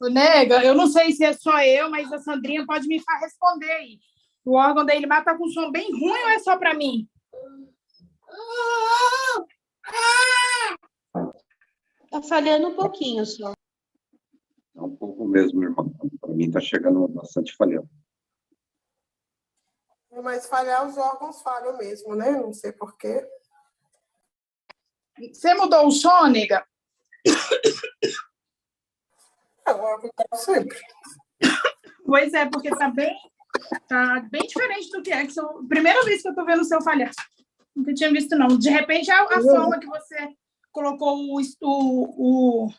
Nega, eu não sei se é só eu, mas a Sandrinha pode me responder aí. O órgão da Elimar tá com som bem ruim ou é só para mim? Tá falhando um pouquinho só. É um pouco mesmo, irmão. Para mim está chegando bastante falhando. Mas falhar, os órgãos falham mesmo, né? Não sei por quê. Você mudou o som, nega? O órgão tá sempre. Pois é, porque tá bem diferente do que é. Primeira vez que eu tô vendo o seu falhar. Nunca tinha visto, não. De repente, a forma que você colocou o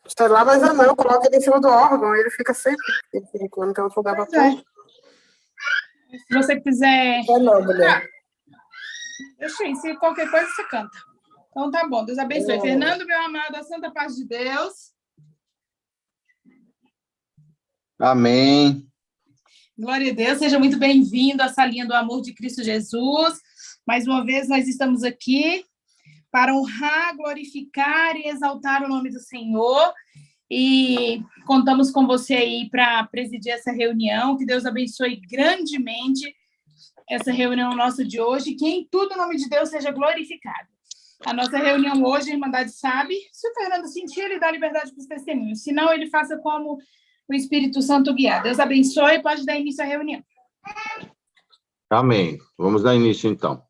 Sei lá, mas eu coloco ele em cima do órgão, ele fica sempre quando tem outro lugar para pôr. Se você quiser... Não, mulher. Deixa aí, se qualquer coisa você canta. Então tá bom, Deus abençoe. Fernando, meu amado, a santa paz de Deus. Amém. Glória a Deus, seja muito bem-vindo à salinha do amor de Cristo Jesus. Mais uma vez, nós estamos aqui para honrar, glorificar e exaltar o nome do Senhor. E contamos com você aí para presidir essa reunião. Que Deus abençoe grandemente essa reunião nossa de hoje. Que em tudo o nome de Deus seja glorificado. A nossa reunião hoje, a Irmandade sabe, se o Fernando sentir, ele dá liberdade para os testemunhos. Se não, ele faça como o Espírito Santo guiar. Deus abençoe e pode dar início à reunião. Amém. Vamos dar início, então.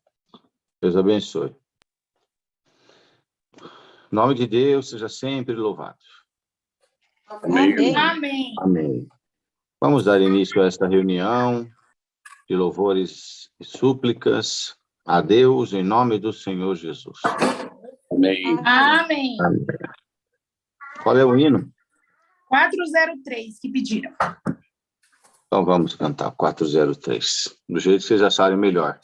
Deus abençoe. O nome de Deus seja sempre louvado. Amém. Amém. Amém. Vamos dar início a esta reunião de louvores e súplicas a Deus em nome do Senhor Jesus. Amém. Amém. Amém. Qual é o hino? 403, que pediram. Então vamos cantar 403. Do jeito que vocês acharem melhor.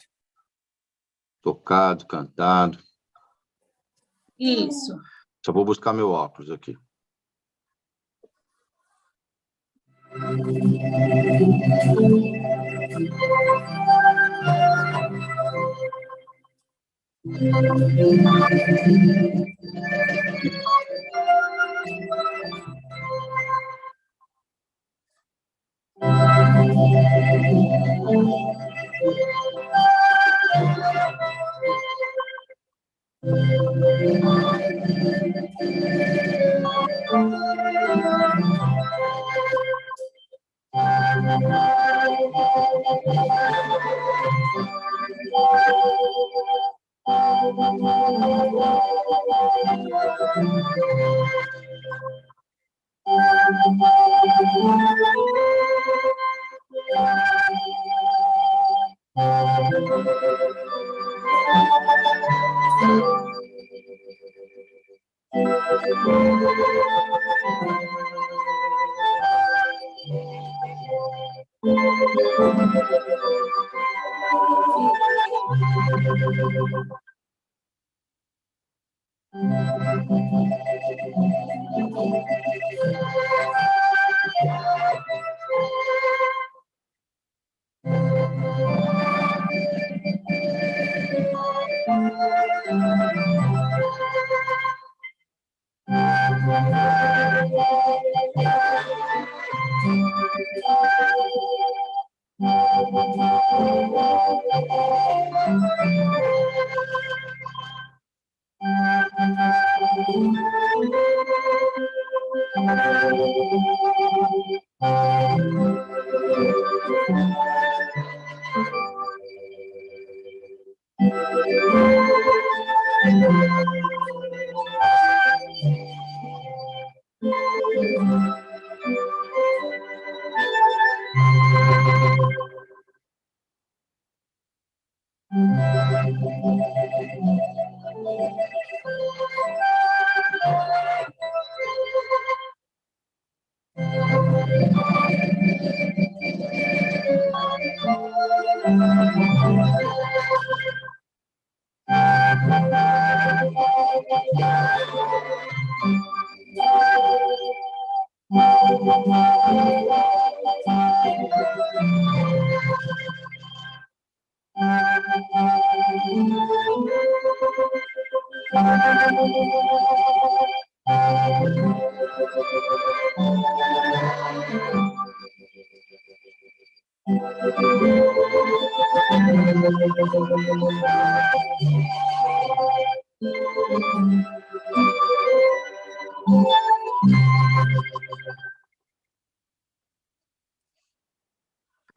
Tocado, cantado. Isso. Só vou buscar meu óculos aqui.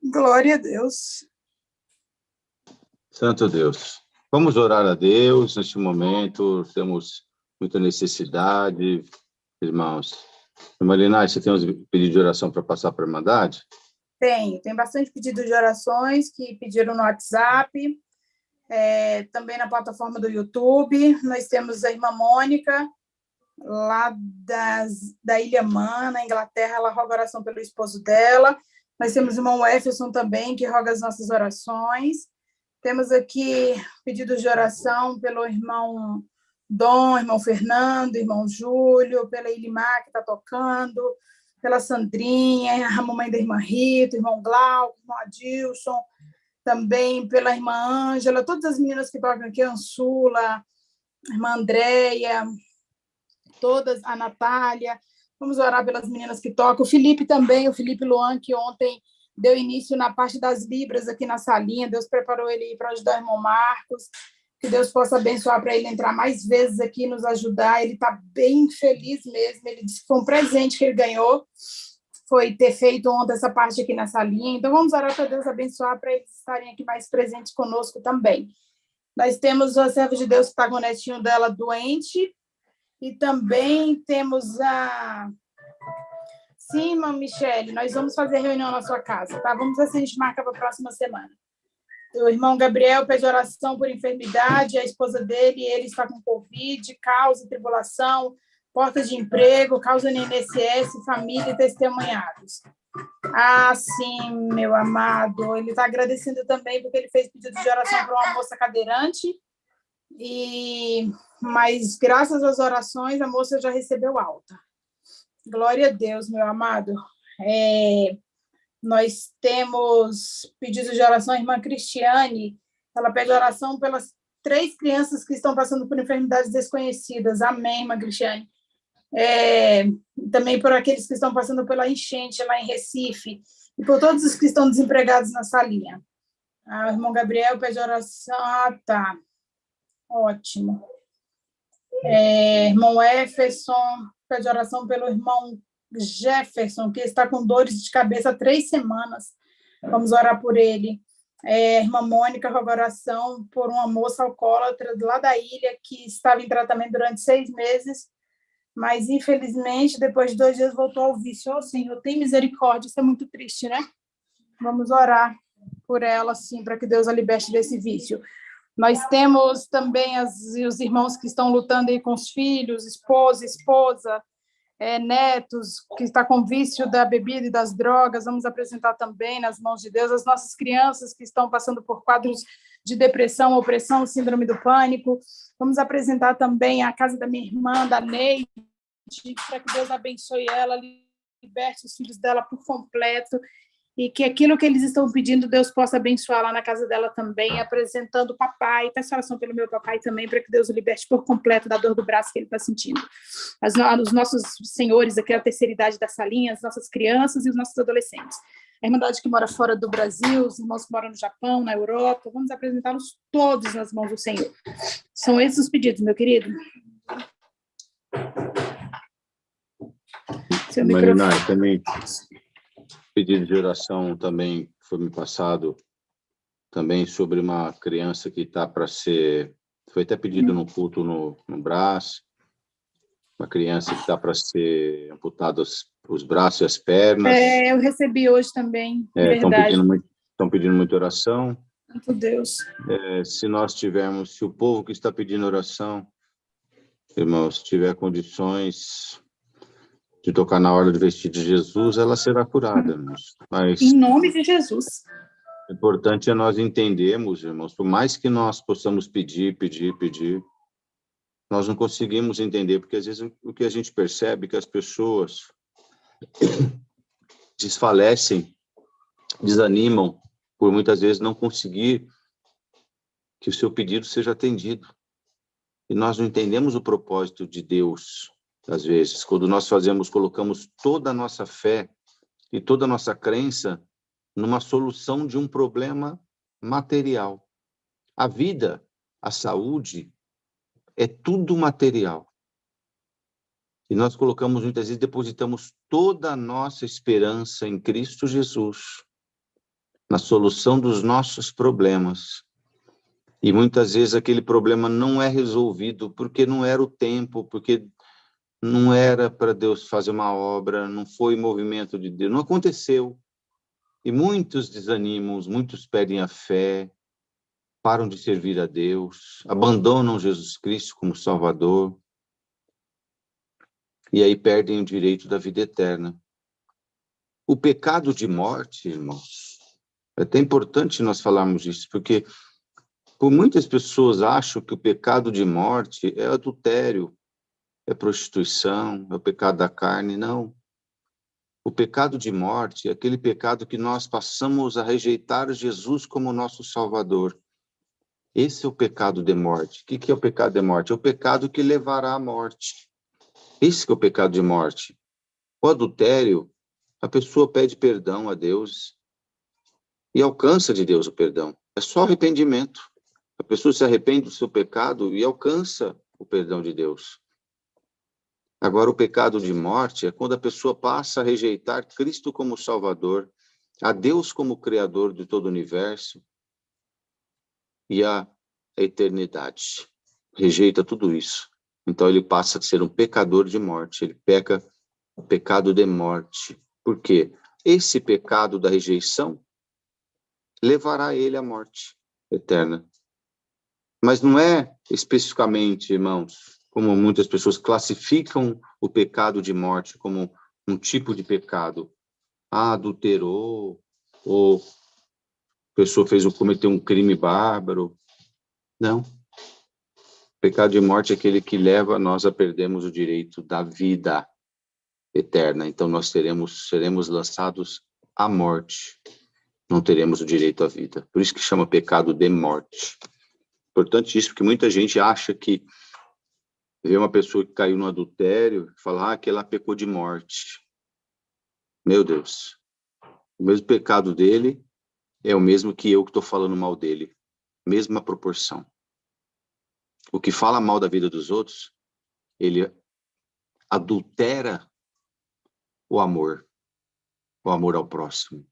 Glória a Deus. Santo Deus. Vamos orar a Deus neste momento. Temos muita necessidade, irmãos. Irmã Linai, você tem uns pedidos de oração para passar para a Irmandade? Tem bastante pedido de orações que pediram no WhatsApp, também na plataforma do YouTube. Nós temos a irmã Mônica, lá da Ilha Man, na Inglaterra, ela roga oração pelo esposo dela. Nós temos o irmão Jefferson também, que roga as nossas orações. Temos aqui pedidos de oração pelo irmão Dom, irmão Fernando, irmão Júlio, pela Ilimar, que está tocando, pela Sandrinha, a mamãe da irmã Rita, irmão Glauco, irmão Adilson, também pela irmã Ângela, todas as meninas que tocam aqui, a Ansula, a irmã Andréia, todas, a Natália. Vamos orar pelas meninas que tocam. O Felipe também, o Felipe Luan, que ontem deu início na parte das Libras aqui na salinha. Deus preparou ele para ajudar o irmão Marcos. Que Deus possa abençoar para ele entrar mais vezes aqui e nos ajudar. Ele está bem feliz mesmo. Ele disse que foi um presente que ele ganhou, foi ter feito ontem essa parte aqui na salinha. Então, vamos orar para Deus abençoar para eles estarem aqui mais presentes conosco também. Nós temos a serva de Deus que está com o netinho dela doente. E também temos a... Sim, irmã Michele, nós vamos fazer reunião na sua casa, tá? Vamos ver se a gente marca para a próxima semana. O irmão Gabriel pede oração por enfermidade, a esposa dele, ele está com Covid, causa tribulação, porta de emprego, causa no INSS, família e testemunhados. Ah, sim, meu amado. Ele está agradecendo também porque ele fez pedido de oração para uma moça cadeirante, mas graças às orações a moça já recebeu alta. Glória a Deus, meu amado. Nós temos pedido de oração, a irmã Cristiane, ela pede oração pelas 3 crianças que estão passando por enfermidades desconhecidas. Amém, irmã Cristiane. Também por aqueles que estão passando pela enchente lá em Recife, e por todos os que estão desempregados na salinha. O irmão Gabriel pede oração. Ah, tá. Ótimo. Irmão Jefferson pede oração pelo irmão Jefferson, que está com dores de cabeça há 3 semanas. Vamos orar por ele. Irmã Mônica roga oração por uma moça alcoólatra lá da ilha que estava em tratamento durante 6 meses, mas, infelizmente, depois de 2 dias voltou ao vício. Ó, Senhor, tem misericórdia, isso é muito triste, né? Vamos orar por ela, sim, para que Deus a liberte desse vício. Nós temos também os irmãos que estão lutando aí com os filhos, esposa, netos, que está com vício da bebida e das drogas. Vamos apresentar também nas mãos de Deus as nossas crianças que estão passando por quadros de depressão, opressão, síndrome do pânico. Vamos apresentar também a casa da minha irmã, da Neide, para que Deus abençoe ela, liberte os filhos dela por completo, e que aquilo que eles estão pedindo, Deus possa abençoar lá na casa dela também, apresentando o papai. Peço oração pelo meu papai também, para que Deus o liberte por completo da dor do braço que ele está sentindo. Os nossos senhores aqui, a terceira idade da salinha, as nossas crianças e os nossos adolescentes. A Irmandade que mora fora do Brasil, os irmãos que moram no Japão, na Europa, vamos apresentá-los todos nas mãos do Senhor. São esses os pedidos, meu querido. Marina, também pedido de oração também foi me passado também sobre uma criança que está para ser, foi até pedido no culto no Brás, uma criança que está para ser amputada os braços e as pernas. Eu recebi hoje também, verdade. Estão pedindo muita oração. Santo Deus. Se o povo que está pedindo oração, irmãos, tiver condições de tocar na hora do vestido de Jesus, ela será curada, irmãos. Mas em nome de Jesus. O importante é nós entendermos, irmãos, por mais que nós possamos pedir, nós não conseguimos entender, porque às vezes o que a gente percebe é que as pessoas desfalecem, desanimam, por muitas vezes não conseguir que o seu pedido seja atendido. E nós não entendemos o propósito de Deus às vezes, quando nós colocamos toda a nossa fé e toda a nossa crença numa solução de um problema material. A vida, a saúde, é tudo material. E nós colocamos, muitas vezes, depositamos toda a nossa esperança em Cristo Jesus, na solução dos nossos problemas. E muitas vezes aquele problema não é resolvido porque não era o tempo, porque não era para Deus fazer uma obra, não foi movimento de Deus, não aconteceu. E muitos desanimam, muitos perdem a fé, param de servir a Deus, abandonam Jesus Cristo como Salvador, e aí perdem o direito da vida eterna. O pecado de morte, irmãos, é até importante nós falarmos disso, porque por muitas pessoas acham que o pecado de morte é adultério, é prostituição, é o pecado da carne. Não. O pecado de morte é aquele pecado que nós passamos a rejeitar Jesus como nosso Salvador. Esse é o pecado de morte. O que é o pecado de morte? É o pecado que levará à morte. Esse que é o pecado de morte. O adultério, a pessoa pede perdão a Deus e alcança de Deus o perdão. É só arrependimento. A pessoa se arrepende do seu pecado e alcança o perdão de Deus. Agora, o pecado de morte é quando a pessoa passa a rejeitar Cristo como Salvador, a Deus como Criador de todo o universo e a eternidade. Rejeita tudo isso. Então, ele passa a ser um pecador de morte. Ele peca o pecado de morte. Por quê? Esse pecado da rejeição levará ele à morte eterna. Mas não é especificamente, irmãos, como muitas pessoas classificam o pecado de morte como um tipo de pecado. Adulterou, ou a pessoa cometeu um crime bárbaro. Não. O pecado de morte é aquele que leva nós a perdermos o direito da vida eterna. Então, nós seremos lançados à morte. Não teremos o direito à vida. Por isso que chama pecado de morte. Importante isso, porque muita gente acha que vê uma pessoa que caiu no adultério e fala que ela pecou de morte. Meu Deus. O mesmo pecado dele é o mesmo que eu que estou falando mal dele. Mesma proporção. O que fala mal da vida dos outros, ele adultera o amor ao próximo.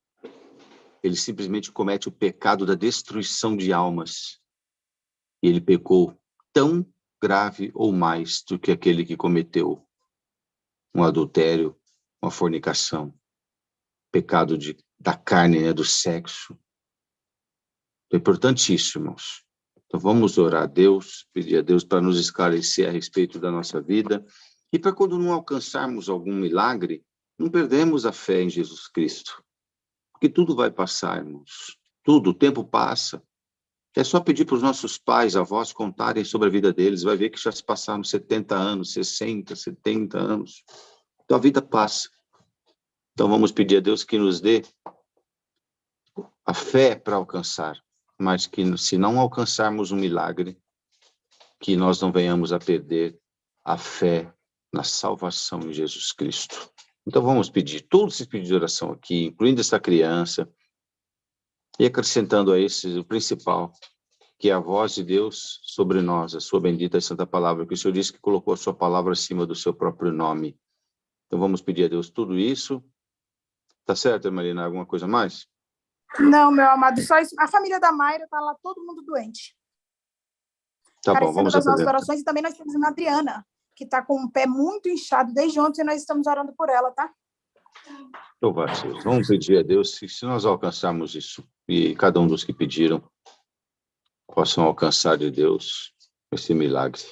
Ele simplesmente comete o pecado da destruição de almas. E ele pecou tão grave ou mais do que aquele que cometeu um adultério, uma fornicação, pecado da carne, do sexo. É importantíssimo, irmãos. Então vamos orar a Deus, pedir a Deus para nos esclarecer a respeito da nossa vida e para quando não alcançarmos algum milagre, não perdemos a fé em Jesus Cristo. Porque tudo vai passar, irmãos. Tudo, o tempo passa. É só pedir para os nossos pais, avós, contarem sobre a vida deles. Vai ver que já se passaram 70 anos, 60, 70 anos. Então a vida passa. Então vamos pedir a Deus que nos dê a fé para alcançar. Mas que se não alcançarmos um milagre, que nós não venhamos a perder a fé na salvação em Jesus Cristo. Então vamos pedir, todos esses pedidos de oração aqui, incluindo essa criança, e acrescentando a esse o principal, que é a voz de Deus sobre nós, a sua bendita e santa palavra, que o Senhor disse que colocou a sua palavra acima do seu próprio nome. Então vamos pedir a Deus tudo isso. Tá certo, Marina? Alguma coisa mais? Não, meu amado, só isso. A família da Mayra tá lá, todo mundo doente. Tá bom, vamos das nossas apresentar. orações, e também nós temos a Adriana, que está com o pé muito inchado desde ontem, e nós estamos orando por ela, tá? Louvado a Deus. Vamos pedir a Deus que se nós alcançarmos isso, e cada um dos que pediram possam alcançar de Deus esse milagre.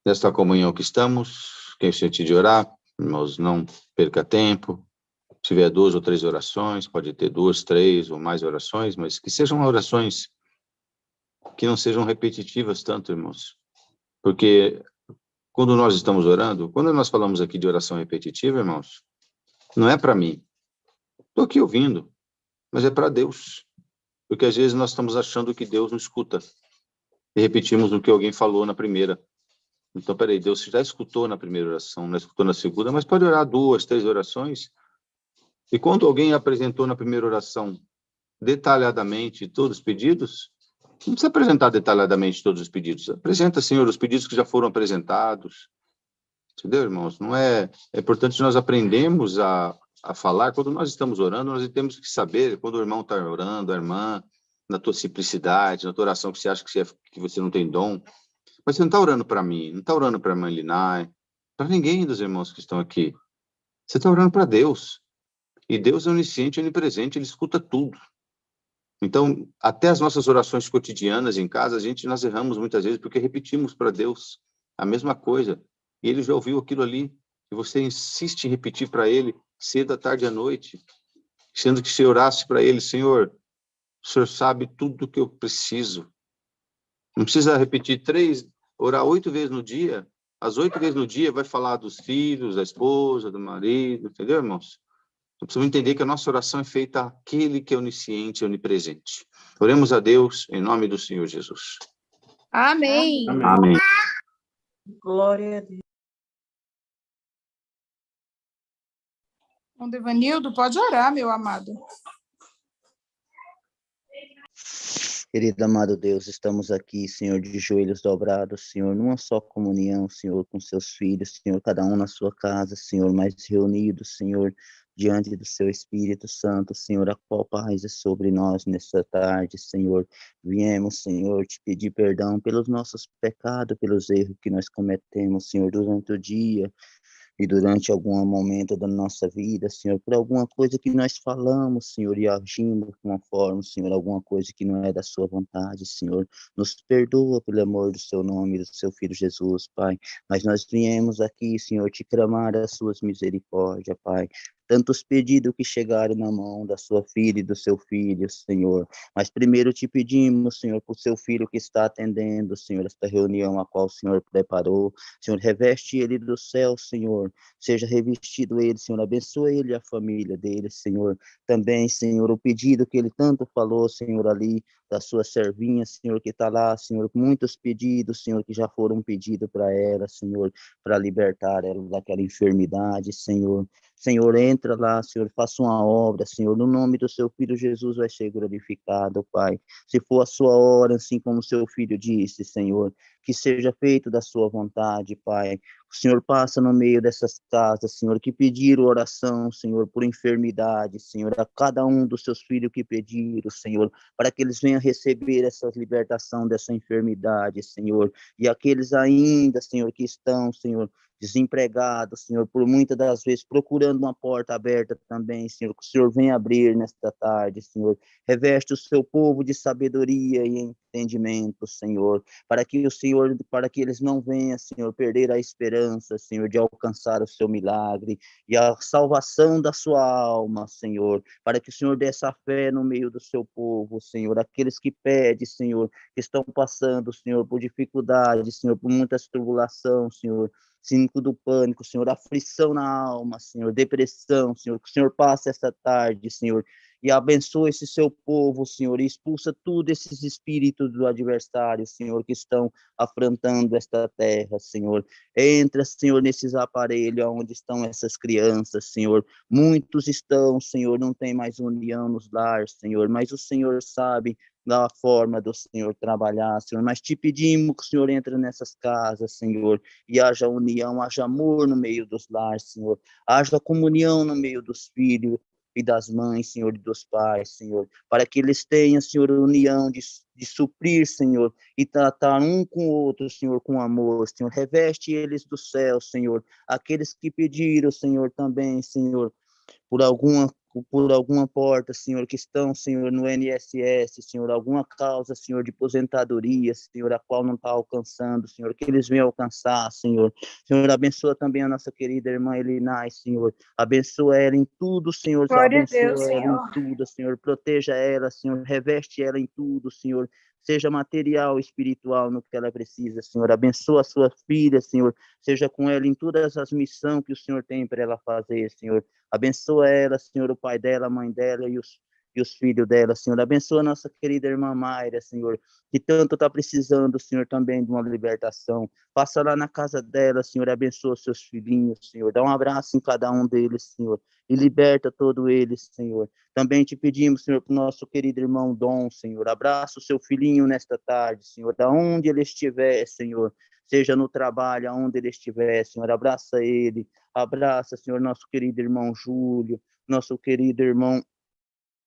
Nesta comunhão que estamos, quem sente de orar, irmãos, não perca tempo. Se tiver 2 ou 3 orações, pode ter 2, 3 ou mais orações, mas que sejam orações que não sejam repetitivas tanto, irmãos. Porque quando nós estamos orando, quando nós falamos aqui de oração repetitiva, irmãos, não é para mim. Estou aqui ouvindo, mas é para Deus. Porque às vezes nós estamos achando que Deus não escuta. E repetimos o que alguém falou na primeira. Então, peraí, Deus já escutou na primeira oração, não escutou na segunda, mas pode orar 2, 3 orações. E quando alguém apresentou na primeira oração detalhadamente todos os pedidos, não precisa apresentar detalhadamente todos os pedidos. Apresenta, Senhor, os pedidos que já foram apresentados. Entendeu, irmãos? Não é... É importante nós aprendemos a falar. Quando nós estamos orando, nós temos que saber, quando o irmão está orando, a irmã, na tua simplicidade, na tua oração que você acha que você não tem dom. Mas você não está orando para mim, não está orando para a irmã Linai, para ninguém dos irmãos que estão aqui. Você está orando para Deus. E Deus é onisciente, onipresente, Ele escuta tudo. Então, até as nossas orações cotidianas em casa, nós erramos muitas vezes porque repetimos para Deus a mesma coisa. E Ele já ouviu aquilo ali. E você insiste em repetir para Ele cedo, à tarde e à noite. Sendo que se orasse para Ele, Senhor, o Senhor sabe tudo o que eu preciso. Não precisa repetir orar 8 vezes no dia. As 8 vezes no dia vai falar dos filhos, da esposa, do marido, entendeu, irmãos? Então, precisamos entender que a nossa oração é feita àquele que é onisciente e onipresente. Oremos a Deus em nome do Senhor Jesus. Amém. Amém. Glória a Deus. Então, Devanildo, pode orar, meu amado. Querido amado Deus, estamos aqui, Senhor, de joelhos dobrados, Senhor, numa só comunhão, Senhor, com seus filhos, Senhor, cada um na sua casa, Senhor, mas reunidos, Senhor, diante do seu Espírito Santo, Senhor, a qual paz é sobre nós nesta tarde, Senhor. Viemos, Senhor, te pedir perdão pelos nossos pecados, pelos erros que nós cometemos, Senhor, durante o dia, e durante algum momento da nossa vida, Senhor, por alguma coisa que nós falamos, Senhor, e agimos de uma forma, Senhor, alguma coisa que não é da sua vontade, Senhor, nos perdoa pelo amor do seu nome e do seu Filho Jesus, Pai, mas nós viemos aqui, Senhor, te clamar as suas misericórdias, Pai, tantos pedidos que chegaram na mão da sua filha e do seu filho, Senhor. Mas primeiro te pedimos, Senhor, por seu filho que está atendendo, Senhor, esta reunião a qual o Senhor preparou. Senhor, reveste ele do céu, Senhor. Seja revestido ele, Senhor. Abençoa ele e a família dele, Senhor. Também, Senhor, o pedido que ele tanto falou, Senhor, ali, da sua servinha, Senhor, que está lá, Senhor, muitos pedidos, Senhor, que já foram pedidos para ela, Senhor, para libertar ela daquela enfermidade, Senhor. Senhor, entra lá, Senhor, faça uma obra, Senhor, no nome do seu Filho Jesus vai ser glorificado, Pai. Se for a sua hora, assim como o seu Filho disse, Senhor, que seja feito da sua vontade, Pai. O Senhor passa no meio dessas casas, Senhor, que pediram oração, Senhor, por enfermidade, Senhor, a cada um dos seus filhos que pediram, Senhor, para que eles venham receber essa libertação dessa enfermidade, Senhor. E aqueles ainda, Senhor, que estão, Senhor, desempregados, Senhor, por muitas das vezes procurando uma porta aberta também, Senhor, que o Senhor venha abrir nesta tarde, Senhor. Reveste o seu povo de sabedoria e entendimento, Senhor, para que o Senhor, para que eles não venham, Senhor, perder a esperança, Senhor, de alcançar o seu milagre e a salvação da sua alma, Senhor, para que o Senhor dê essa fé no meio do seu povo, Senhor, aqueles que pedem, Senhor, que estão passando, Senhor, por dificuldade, Senhor, por muitas tribulações, Senhor, síndrome do pânico, Senhor, aflição na alma, Senhor, depressão, Senhor, que o Senhor passe esta tarde, Senhor, e abençoa esse seu povo, Senhor, e expulsa tudo esses espíritos do adversário, Senhor, que estão afrontando esta terra, Senhor. Entra, Senhor, nesses aparelhos onde estão essas crianças, Senhor. Muitos estão, Senhor, não tem mais união nos lares, Senhor, mas o Senhor sabe da forma do Senhor trabalhar, Senhor, mas te pedimos que o Senhor entre nessas casas, Senhor, e haja união, haja amor no meio dos lares, Senhor, haja comunhão no meio dos filhos e das mães, Senhor, e dos pais, Senhor, para que eles tenham, Senhor, união de suprir, Senhor, e tratar um com o outro, Senhor, com amor, Senhor, reveste eles do céu, Senhor, aqueles que pediram, Senhor, também, Senhor, por alguma porta, Senhor, que estão, Senhor, no INSS, Senhor, alguma causa, Senhor, de aposentadoria, Senhor, a qual não está alcançando, Senhor, que eles venham alcançar, Senhor. Senhor, abençoa também a nossa querida irmã Elinai, Senhor, abençoa ela em tudo, Senhor, Glória a abençoa Deus, ela Senhor. em tudo, Senhor, proteja ela, Senhor, reveste ela em tudo, Senhor, seja material, espiritual, no que ela precisa, Senhor, abençoa a sua filha, Senhor, seja com ela em todas as missões que o Senhor tem para ela fazer, Senhor, abençoa ela, Senhor, o pai dela, a mãe dela e e os filhos dela, Senhor. Abençoa a nossa querida irmã Mayra, Senhor, que tanto está precisando, Senhor, também de uma libertação. Passa lá na casa dela, Senhor, abençoa seus filhinhos, Senhor. Dá um abraço em cada um deles, Senhor, e liberta todos eles, Senhor. Também te pedimos, Senhor, para o nosso querido irmão Dom, Senhor. Abraça o seu filhinho nesta tarde, Senhor, da onde ele estiver, Senhor. Seja no trabalho, aonde ele estiver, Senhor. Abraça ele. Abraça, Senhor, nosso querido irmão Júlio, nosso querido irmão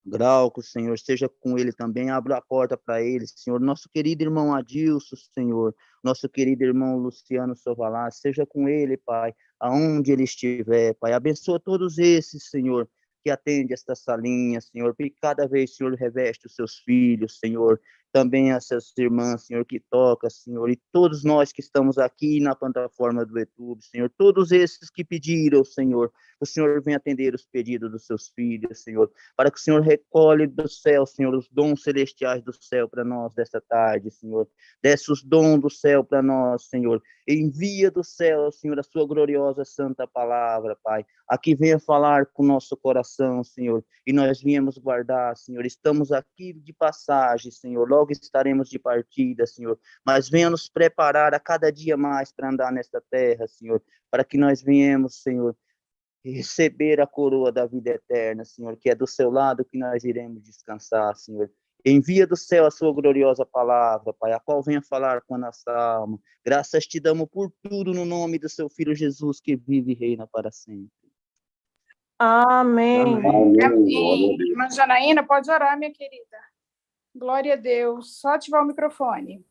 Glauco, Senhor, seja com ele também, abra a porta para ele, Senhor, nosso querido irmão Adilson, Senhor, nosso querido irmão Luciano Sovalá, seja com ele, Pai, aonde ele estiver, Pai, abençoa todos esses, Senhor, que atende esta salinha, Senhor, que cada vez, Senhor, reveste os seus filhos, Senhor, também essas irmãs, Senhor, que toca, Senhor, e todos nós que estamos aqui na plataforma do YouTube, Senhor, todos esses que pediram, Senhor, o Senhor venha atender os pedidos dos seus filhos, Senhor, para que o Senhor recolhe do céu, Senhor, os dons celestiais do céu para nós desta tarde, Senhor, desce os dons do céu para nós, Senhor, envia do céu, Senhor, a sua gloriosa santa palavra, Pai, aqui venha falar com o nosso coração, Senhor, e nós viemos guardar, Senhor, estamos aqui de passagem, Senhor, logo estaremos de partida, Senhor, mas venha nos preparar a cada dia mais para andar nesta terra, Senhor, para que nós venhamos, Senhor, receber a coroa da vida eterna, Senhor, que é do seu lado que nós iremos descansar, Senhor. Envia do céu a sua gloriosa palavra, Pai, a qual venha falar com a nossa alma. Graças te damos por tudo no nome do seu Filho Jesus, que vive e reina para sempre. Amém. Amém. Irmã Janaína, pode orar, minha querida. Glória a Deus. Só ativar o microfone.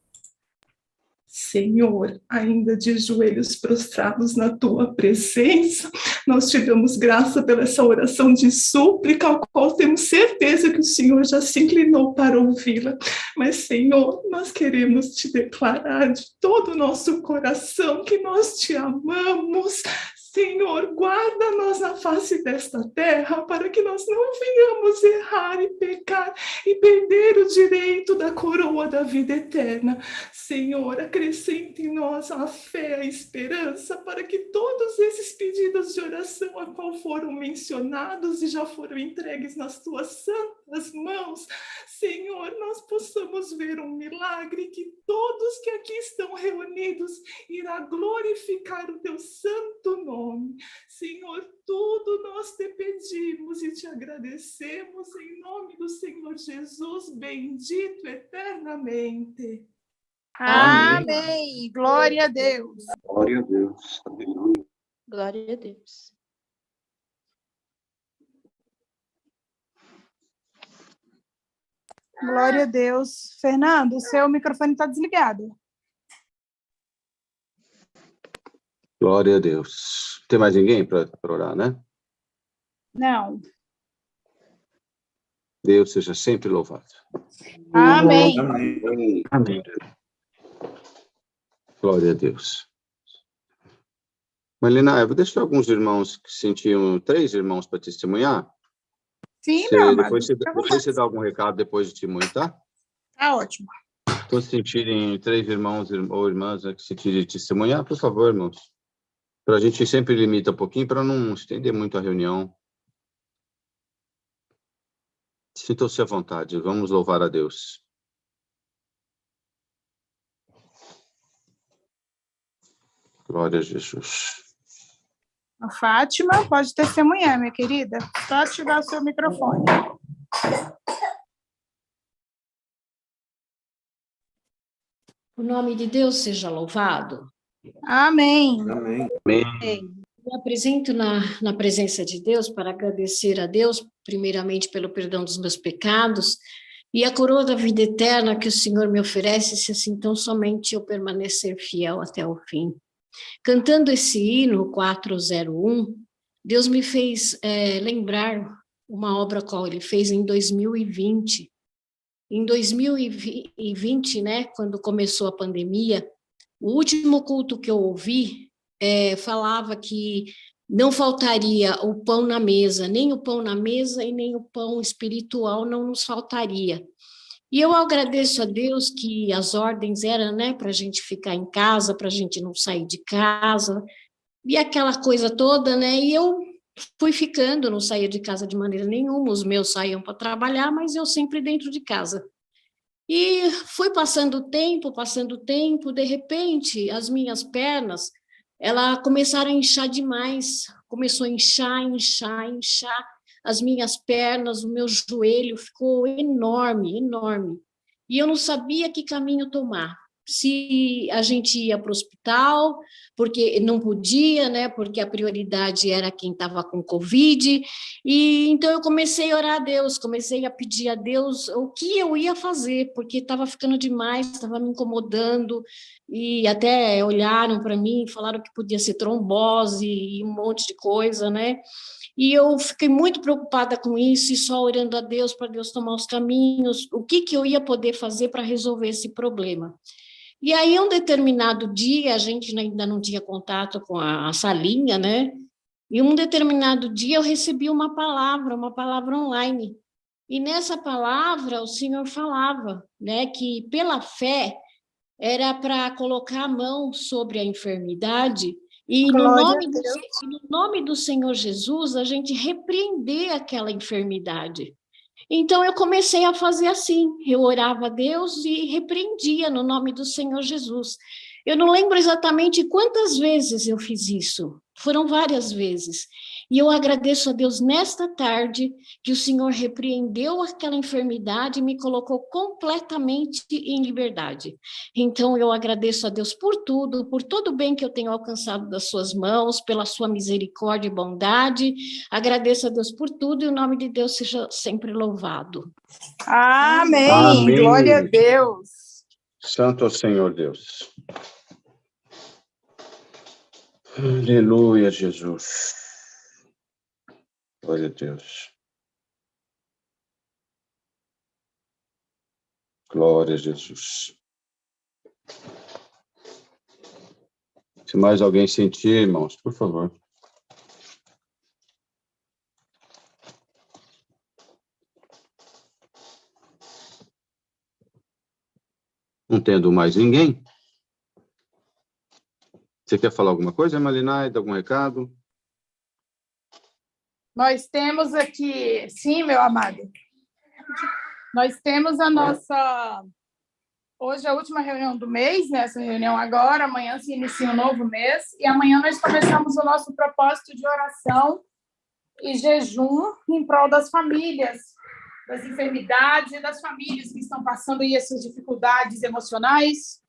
Senhor, ainda de joelhos prostrados na tua presença, nós te damos graça pela essa oração de súplica, a qual temos certeza que o Senhor já se inclinou para ouvi-la. Mas, Senhor, nós queremos te declarar de todo o nosso coração que nós te amamos. Senhor, guarda-nos na face desta terra para que nós não venhamos errar e pecar e perder o direito da coroa da vida eterna. Senhor, acrescente em nós a fé, a esperança, para que todos esses pedidos de oração a qual foram mencionados e já foram entregues nas tuas santas mãos, Senhor, nós possamos ver um milagre que todos que aqui estão reunidos irá glorificar o teu santo nome. Senhor, tudo nós te pedimos e te agradecemos em nome do Senhor Jesus, bendito eternamente. Amém. Glória a Deus. Glória a Deus. Aleluia. Glória a Deus. Glória a Deus. Fernando, o seu microfone está desligado. Glória a Deus. Tem mais ninguém para orar, né? Não. Deus seja sempre louvado. Amém. Amém. Amém. Glória a Deus. Marlena, eu vou deixar alguns irmãos que sentiam, 3 irmãos para testemunhar. Sim, meu amado. Depois você dá algum recado depois de testemunho, tá? Tá ótimo. Então, se sentirem 3 irmãos ou irmãs que sentirem testemunhar, por favor, irmãos. Para a gente sempre limita um pouquinho para não estender muito a reunião. Sintam-se à vontade, vamos louvar a Deus. Glória a Jesus. A Fátima pode testemunhar, minha querida. Só ativar o seu microfone. O nome de Deus seja louvado. Amém. Amém. Me apresento na presença de Deus para agradecer a Deus, primeiramente pelo perdão dos meus pecados e a coroa da vida eterna que o Senhor me oferece, se assim tão somente eu permanecer fiel até o fim. Cantando esse hino 401, Deus me fez lembrar uma obra qual Ele fez em 2020. Em 2020, né, quando começou a pandemia, o último culto que eu ouvi falava que não faltaria o pão na mesa, nem o pão na mesa e nem o pão espiritual não nos faltaria. E eu agradeço a Deus que as ordens eram, né, para a gente ficar em casa, para a gente não sair de casa, e aquela coisa toda, né, e eu fui ficando, não saía de casa de maneira nenhuma, os meus saíam para trabalhar, mas eu sempre dentro de casa. E foi passando o tempo, de repente, as minhas pernas, elas começaram a inchar demais, começou a inchar, as minhas pernas, o meu joelho ficou enorme. E eu não sabia que caminho tomar. Se a gente ia para o hospital, porque não podia, né? Porque a prioridade era quem estava com Covid. E então eu comecei a orar a Deus, comecei a pedir a Deus o que eu ia fazer, porque estava ficando demais, estava me incomodando, e até olharam para mim, falaram que podia ser trombose e um monte de coisa, né? E eu fiquei muito preocupada com isso, e só orando a Deus, para Deus tomar os caminhos, o que eu ia poder fazer para resolver esse problema. E aí, um determinado dia, a gente ainda não tinha contato com a salinha, né? E um determinado dia eu recebi uma palavra online. E nessa palavra o Senhor falava, né, que pela fé era para colocar a mão sobre a enfermidade e no nome do Senhor Jesus a gente repreender aquela enfermidade. Então, eu comecei a fazer assim, eu orava a Deus e repreendia no nome do Senhor Jesus. Eu não lembro exatamente quantas vezes eu fiz isso, foram várias vezes. E eu agradeço a Deus nesta tarde que o Senhor repreendeu aquela enfermidade e me colocou completamente em liberdade. Então, eu agradeço a Deus por tudo, por todo o bem que eu tenho alcançado das suas mãos, pela sua misericórdia e bondade. Agradeço a Deus por tudo e o nome de Deus seja sempre louvado. Amém. Amém. Glória a Deus. Santo é o Senhor Deus. Aleluia, Jesus. Glória a Deus. Glória a Jesus. Se mais alguém sentir, irmãos, por favor. Não tendo mais ninguém. Você quer falar alguma coisa, Malinaida? Algum recado? Nós temos aqui, sim, meu amado. Nós temos a nossa... Hoje é a última reunião do mês, né? Essa reunião agora, amanhã se inicia um novo mês, e amanhã nós começamos o nosso propósito de oração e jejum em prol das famílias, das enfermidades e das famílias que estão passando aí essas dificuldades emocionais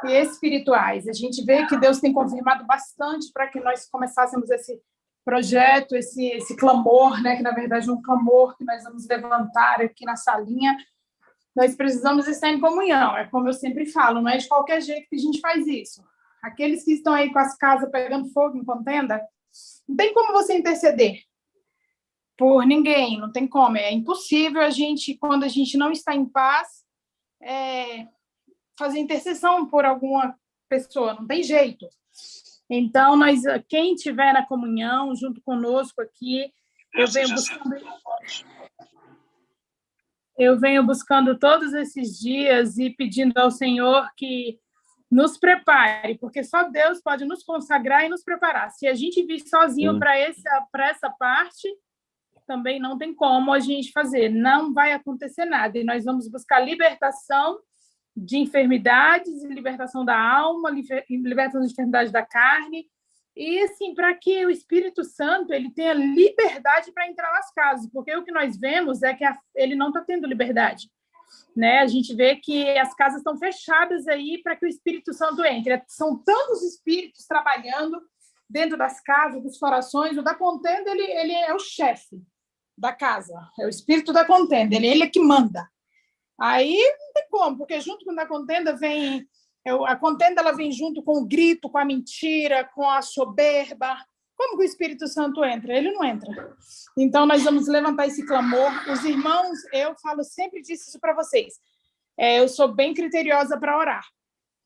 e espirituais. A gente vê que Deus tem confirmado bastante para que nós começássemos esse projeto, esse clamor, né? Que na verdade é um clamor que nós vamos levantar aqui na salinha. Nós precisamos estar em comunhão, é como eu sempre falo, não é de qualquer jeito que a gente faz isso. Aqueles que estão aí com as casas pegando fogo em contenda, não tem como você interceder por ninguém, não tem como, é impossível a gente, quando a gente não está em paz, fazer intercessão por alguma pessoa, não tem jeito. Então, quem estiver na comunhão, junto conosco aqui, eu venho buscando todos esses dias e pedindo ao Senhor que nos prepare, porque só Deus pode nos consagrar e nos preparar. Se a gente vir sozinho para essa parte, também não tem como a gente fazer, não vai acontecer nada. E nós vamos buscar libertação de enfermidades, libertação da alma, libertação de enfermidades da carne, e assim, para que o Espírito Santo ele tenha liberdade para entrar nas casas, porque o que nós vemos é que ele não está tendo liberdade, né? A gente vê que as casas estão fechadas aí para que o Espírito Santo entre. São tantos espíritos trabalhando dentro das casas, dos corações. O da contenda, ele é o chefe da casa, é o espírito da contenda, ele é que manda. Aí não tem como, porque junto com a contenda vem... A contenda ela vem junto com o grito, com a mentira, com a soberba. Como que o Espírito Santo entra? Ele não entra. Então, nós vamos levantar esse clamor. Os irmãos, eu falo sempre disso isso para vocês. Eu sou bem criteriosa para orar.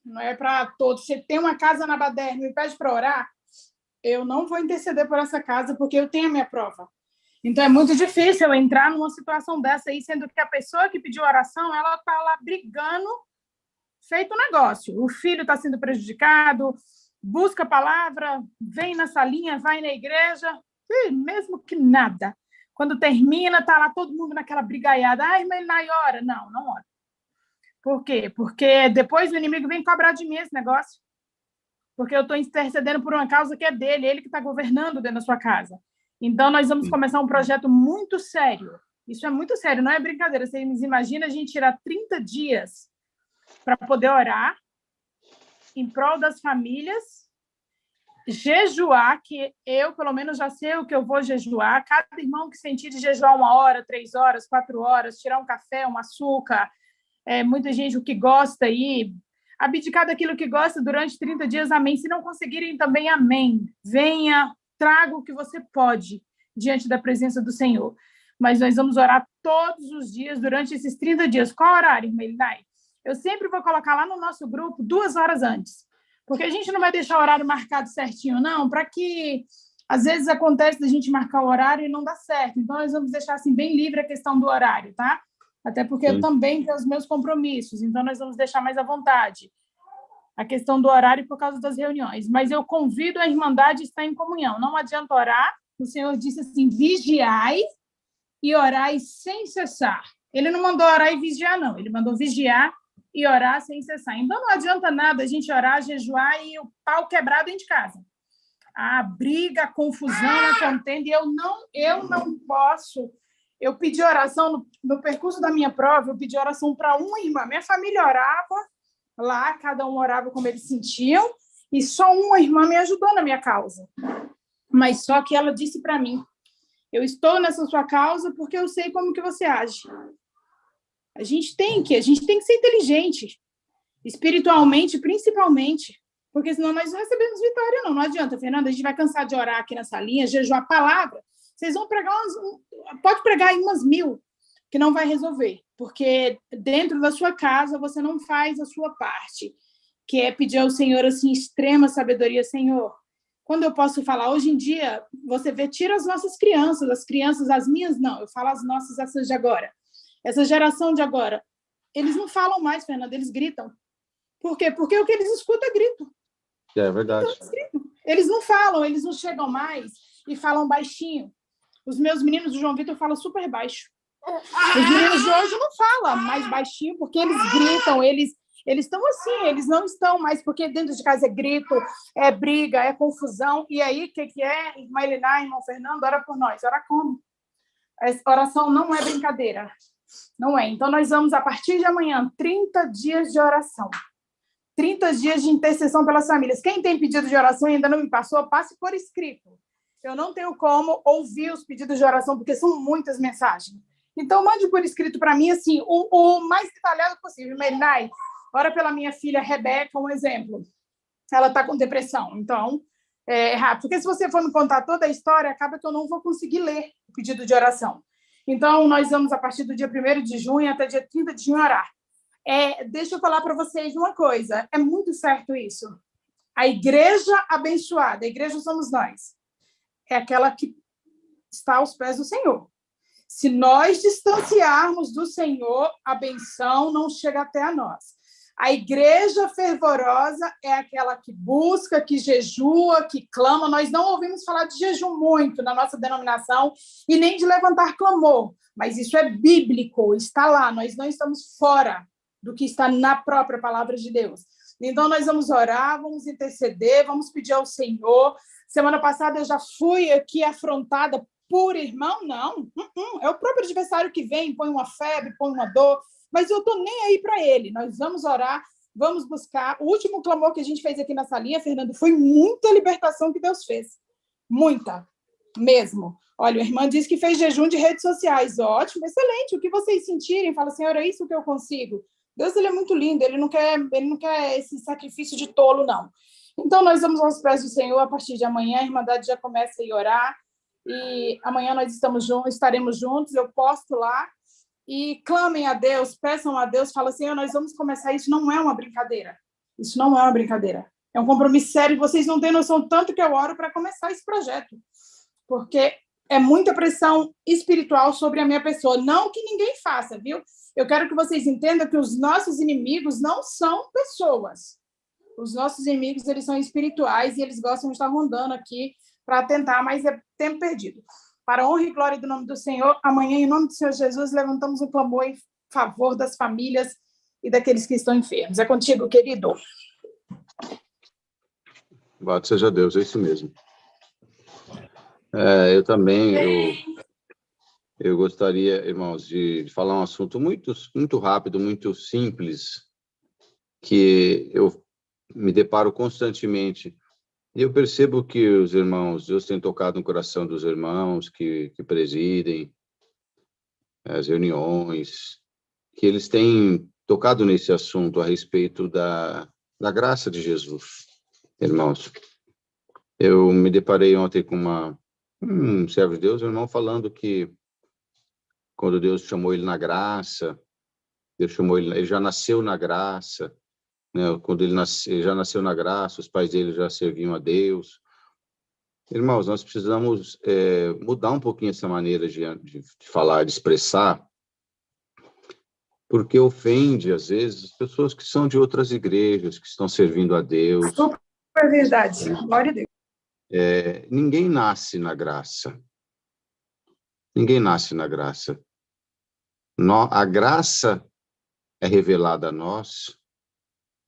Não é para todos. Você tem uma casa na Baderna e me pede para orar, eu não vou interceder por essa casa, porque eu tenho a minha prova. Então, é muito difícil eu entrar numa situação dessa aí, sendo que a pessoa que pediu oração, ela está lá brigando, feito um negócio. O filho está sendo prejudicado, busca a palavra, vem na salinha, vai na igreja, mesmo que nada. Quando termina, tá lá todo mundo naquela brigaiada. Ai, mas Elinai ora. Não ora. Por quê? Porque depois o inimigo vem cobrar de mim esse negócio. Porque eu estou intercedendo por uma causa que é dele, ele que está governando dentro da sua casa. Então, nós vamos começar um projeto muito sério. Isso é muito sério, não é brincadeira. Vocês imaginam a gente tirar 30 dias para poder orar em prol das famílias, jejuar, que eu, pelo menos, já sei o que eu vou jejuar. Cada irmão que sentir de jejuar 1 hora, 3 horas, 4 horas, tirar um café, um açúcar, muita gente o que gosta aí, abdicar daquilo que gosta durante 30 dias, amém. Se não conseguirem também, amém. Venha, traga o que você pode diante da presença do Senhor. Mas nós vamos orar todos os dias durante esses 30 dias. Qual horário, irmã Elinai? Eu sempre vou colocar lá no nosso grupo 2 horas antes. Porque a gente não vai deixar o horário marcado certinho, não, para que, às vezes, acontece da gente marcar o horário e não dá certo. Então, nós vamos deixar assim bem livre a questão do horário, tá? Até porque eu também tenho os meus compromissos. Então, nós vamos deixar mais à vontade a questão do horário por causa das reuniões. Mas eu convido a Irmandade a estar em comunhão. Não adianta orar. O Senhor disse assim, vigiai e orai sem cessar. Ele não mandou orar e vigiar, não. Ele mandou vigiar e orar sem cessar. Então, não adianta nada a gente orar, jejuar e o pau quebrar dentro de casa. A briga, a confusão, a contenda. E eu não posso... Eu pedi oração, no percurso da minha prova, eu pedi oração para uma irmã. Minha família orava lá, cada um orava como eles sentiam, e só uma irmã me ajudou na minha causa. Mas só que ela disse para mim, eu estou nessa sua causa porque eu sei como que você age. A gente tem que ser inteligente, espiritualmente, principalmente, porque senão nós não recebemos vitória, não. Não adianta, Fernanda, a gente vai cansar de orar aqui nessa linha, jejuar a palavra. Vocês vão pregar pode pregar em umas 1000, que não vai resolver, porque dentro da sua casa você não faz a sua parte, que é pedir ao Senhor, assim, extrema sabedoria. Senhor, quando eu posso falar, hoje em dia, você vê, tira as nossas crianças, as minhas não, eu falo as nossas, essas de agora. Essa geração de agora, eles não falam mais, Fernanda, eles gritam. Por quê? Porque o que eles escutam é grito. É verdade. Então, eles não falam, eles não chegam mais e falam baixinho. Os meus meninos, o João Vitor fala super baixo. Os meninos de hoje não falam mais baixinho, porque eles gritam, eles estão assim, eles não estão mais, porque dentro de casa é grito, é briga, é confusão. E aí, o que é? Irmã Elinai, irmão Fernando, ora por nós. Ora como? Essa oração não é brincadeira. Não é. Então, nós vamos, a partir de amanhã, 30 dias de oração. 30 dias de intercessão pelas famílias. Quem tem pedido de oração e ainda não me passou, passe por escrito. Eu não tenho como ouvir os pedidos de oração, porque são muitas mensagens. Então, mande por escrito para mim, assim, o mais detalhado possível. Melinai, ora pela minha filha Rebeca, um exemplo. Ela está com depressão, então, é rápido. Porque se você for me contar toda a história, acaba que eu não vou conseguir ler o pedido de oração. Então, nós vamos, a partir do dia 1º de junho até dia 30 de junho, orar. Deixa eu falar para vocês uma coisa, é muito certo isso. A igreja abençoada, a igreja somos nós, é aquela que está aos pés do Senhor. Se nós distanciarmos do Senhor, a benção não chega até a nós. A igreja fervorosa é aquela que busca, que jejua, que clama. Nós não ouvimos falar de jejum muito na nossa denominação e nem de levantar clamor, mas isso é bíblico, está lá. Nós não estamos fora do que está na própria palavra de Deus. Então, nós vamos orar, vamos interceder, vamos pedir ao Senhor. Semana passada eu já fui aqui afrontada por irmão, não. É o próprio adversário que vem, põe uma febre, põe uma dor, mas eu estou nem aí para ele. Nós vamos orar, vamos buscar. O último clamor que a gente fez aqui na salinha, Fernando, foi muita libertação que Deus fez. Muita, mesmo. Olha, a irmã disse que fez jejum de redes sociais. Ótimo, excelente. O que vocês sentirem, fala, Senhor, é isso que eu consigo. Deus, ele é muito lindo, ele não quer esse sacrifício de tolo, não. Então, nós vamos aos pés do Senhor a partir de amanhã, a Irmandade já começa a ir orar, e amanhã nós estaremos juntos, eu posto lá, e clamem a Deus, peçam a Deus, falam, Senhor, nós vamos começar, isso não é uma brincadeira, é um compromisso sério, vocês não têm noção tanto que eu oro para começar esse projeto, porque é muita pressão espiritual sobre a minha pessoa, não que ninguém faça, viu? Eu quero que vocês entendam que os nossos inimigos não são pessoas. Os nossos inimigos, eles são espirituais e eles gostam de estar rondando aqui para tentar, mas é tempo perdido. Para a honra e glória do nome do Senhor, amanhã, em nome do Senhor Jesus, levantamos um clamor em favor das famílias e daqueles que estão enfermos. É contigo, querido. Louvado seja Deus, é isso mesmo. Eu também, eu gostaria, irmãos, de falar um assunto muito rápido, muito simples, que eu me deparo constantemente. E eu percebo que os irmãos, Deus tem tocado no coração dos irmãos que presidem as reuniões, que eles têm tocado nesse assunto a respeito da graça de Jesus. Irmãos, eu me deparei ontem com um servo de Deus, um irmão, falando que quando Deus chamou ele na graça, Deus chamou ele já nasceu na graça, né? Quando ele já nasceu na graça, os pais dele já serviam a Deus. Irmãos, nós precisamos mudar um pouquinho essa maneira de falar, de expressar, porque ofende, às vezes, as pessoas que são de outras igrejas, que estão servindo a Deus. Super verdade. Glória a Deus. Ninguém nasce na graça. Ninguém nasce na graça. A graça é revelada a nós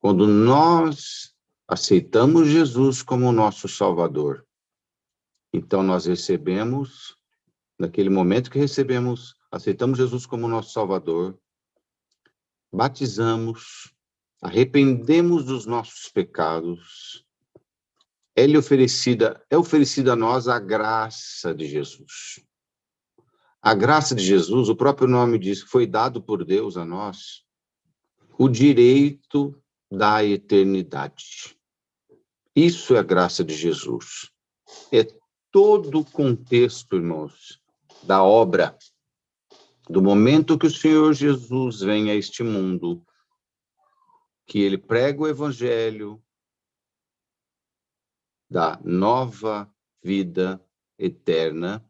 quando nós aceitamos Jesus como nosso Salvador. Então, nós recebemos, naquele momento que aceitamos Jesus como nosso Salvador, batizamos, arrependemos dos nossos pecados, é oferecida a nós a graça de Jesus. A graça de Jesus, o próprio nome diz, foi dado por Deus a nós o direito da eternidade. Isso é a graça de Jesus. É todo o contexto, irmãos, da obra, do momento que o Senhor Jesus vem a este mundo, que ele prega o evangelho da nova vida eterna,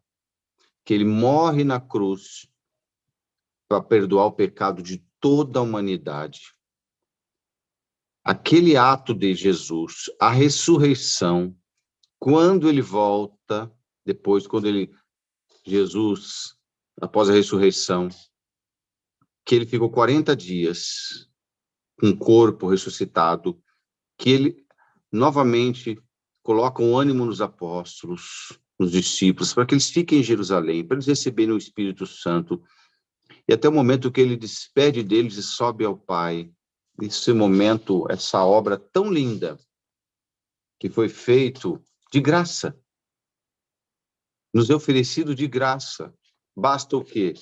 que ele morre na cruz para perdoar o pecado de toda a humanidade. Aquele ato de Jesus, a ressurreição, quando ele volta, depois, Jesus, após a ressurreição, que ele ficou 40 dias com o corpo ressuscitado, que ele novamente coloca um ânimo nos apóstolos, nos discípulos, para que eles fiquem em Jerusalém, para eles receberem o Espírito Santo, e até o momento que ele despede deles e sobe ao Pai. Esse momento, essa obra tão linda, que foi feito de graça, nos é oferecido de graça. Basta o quê?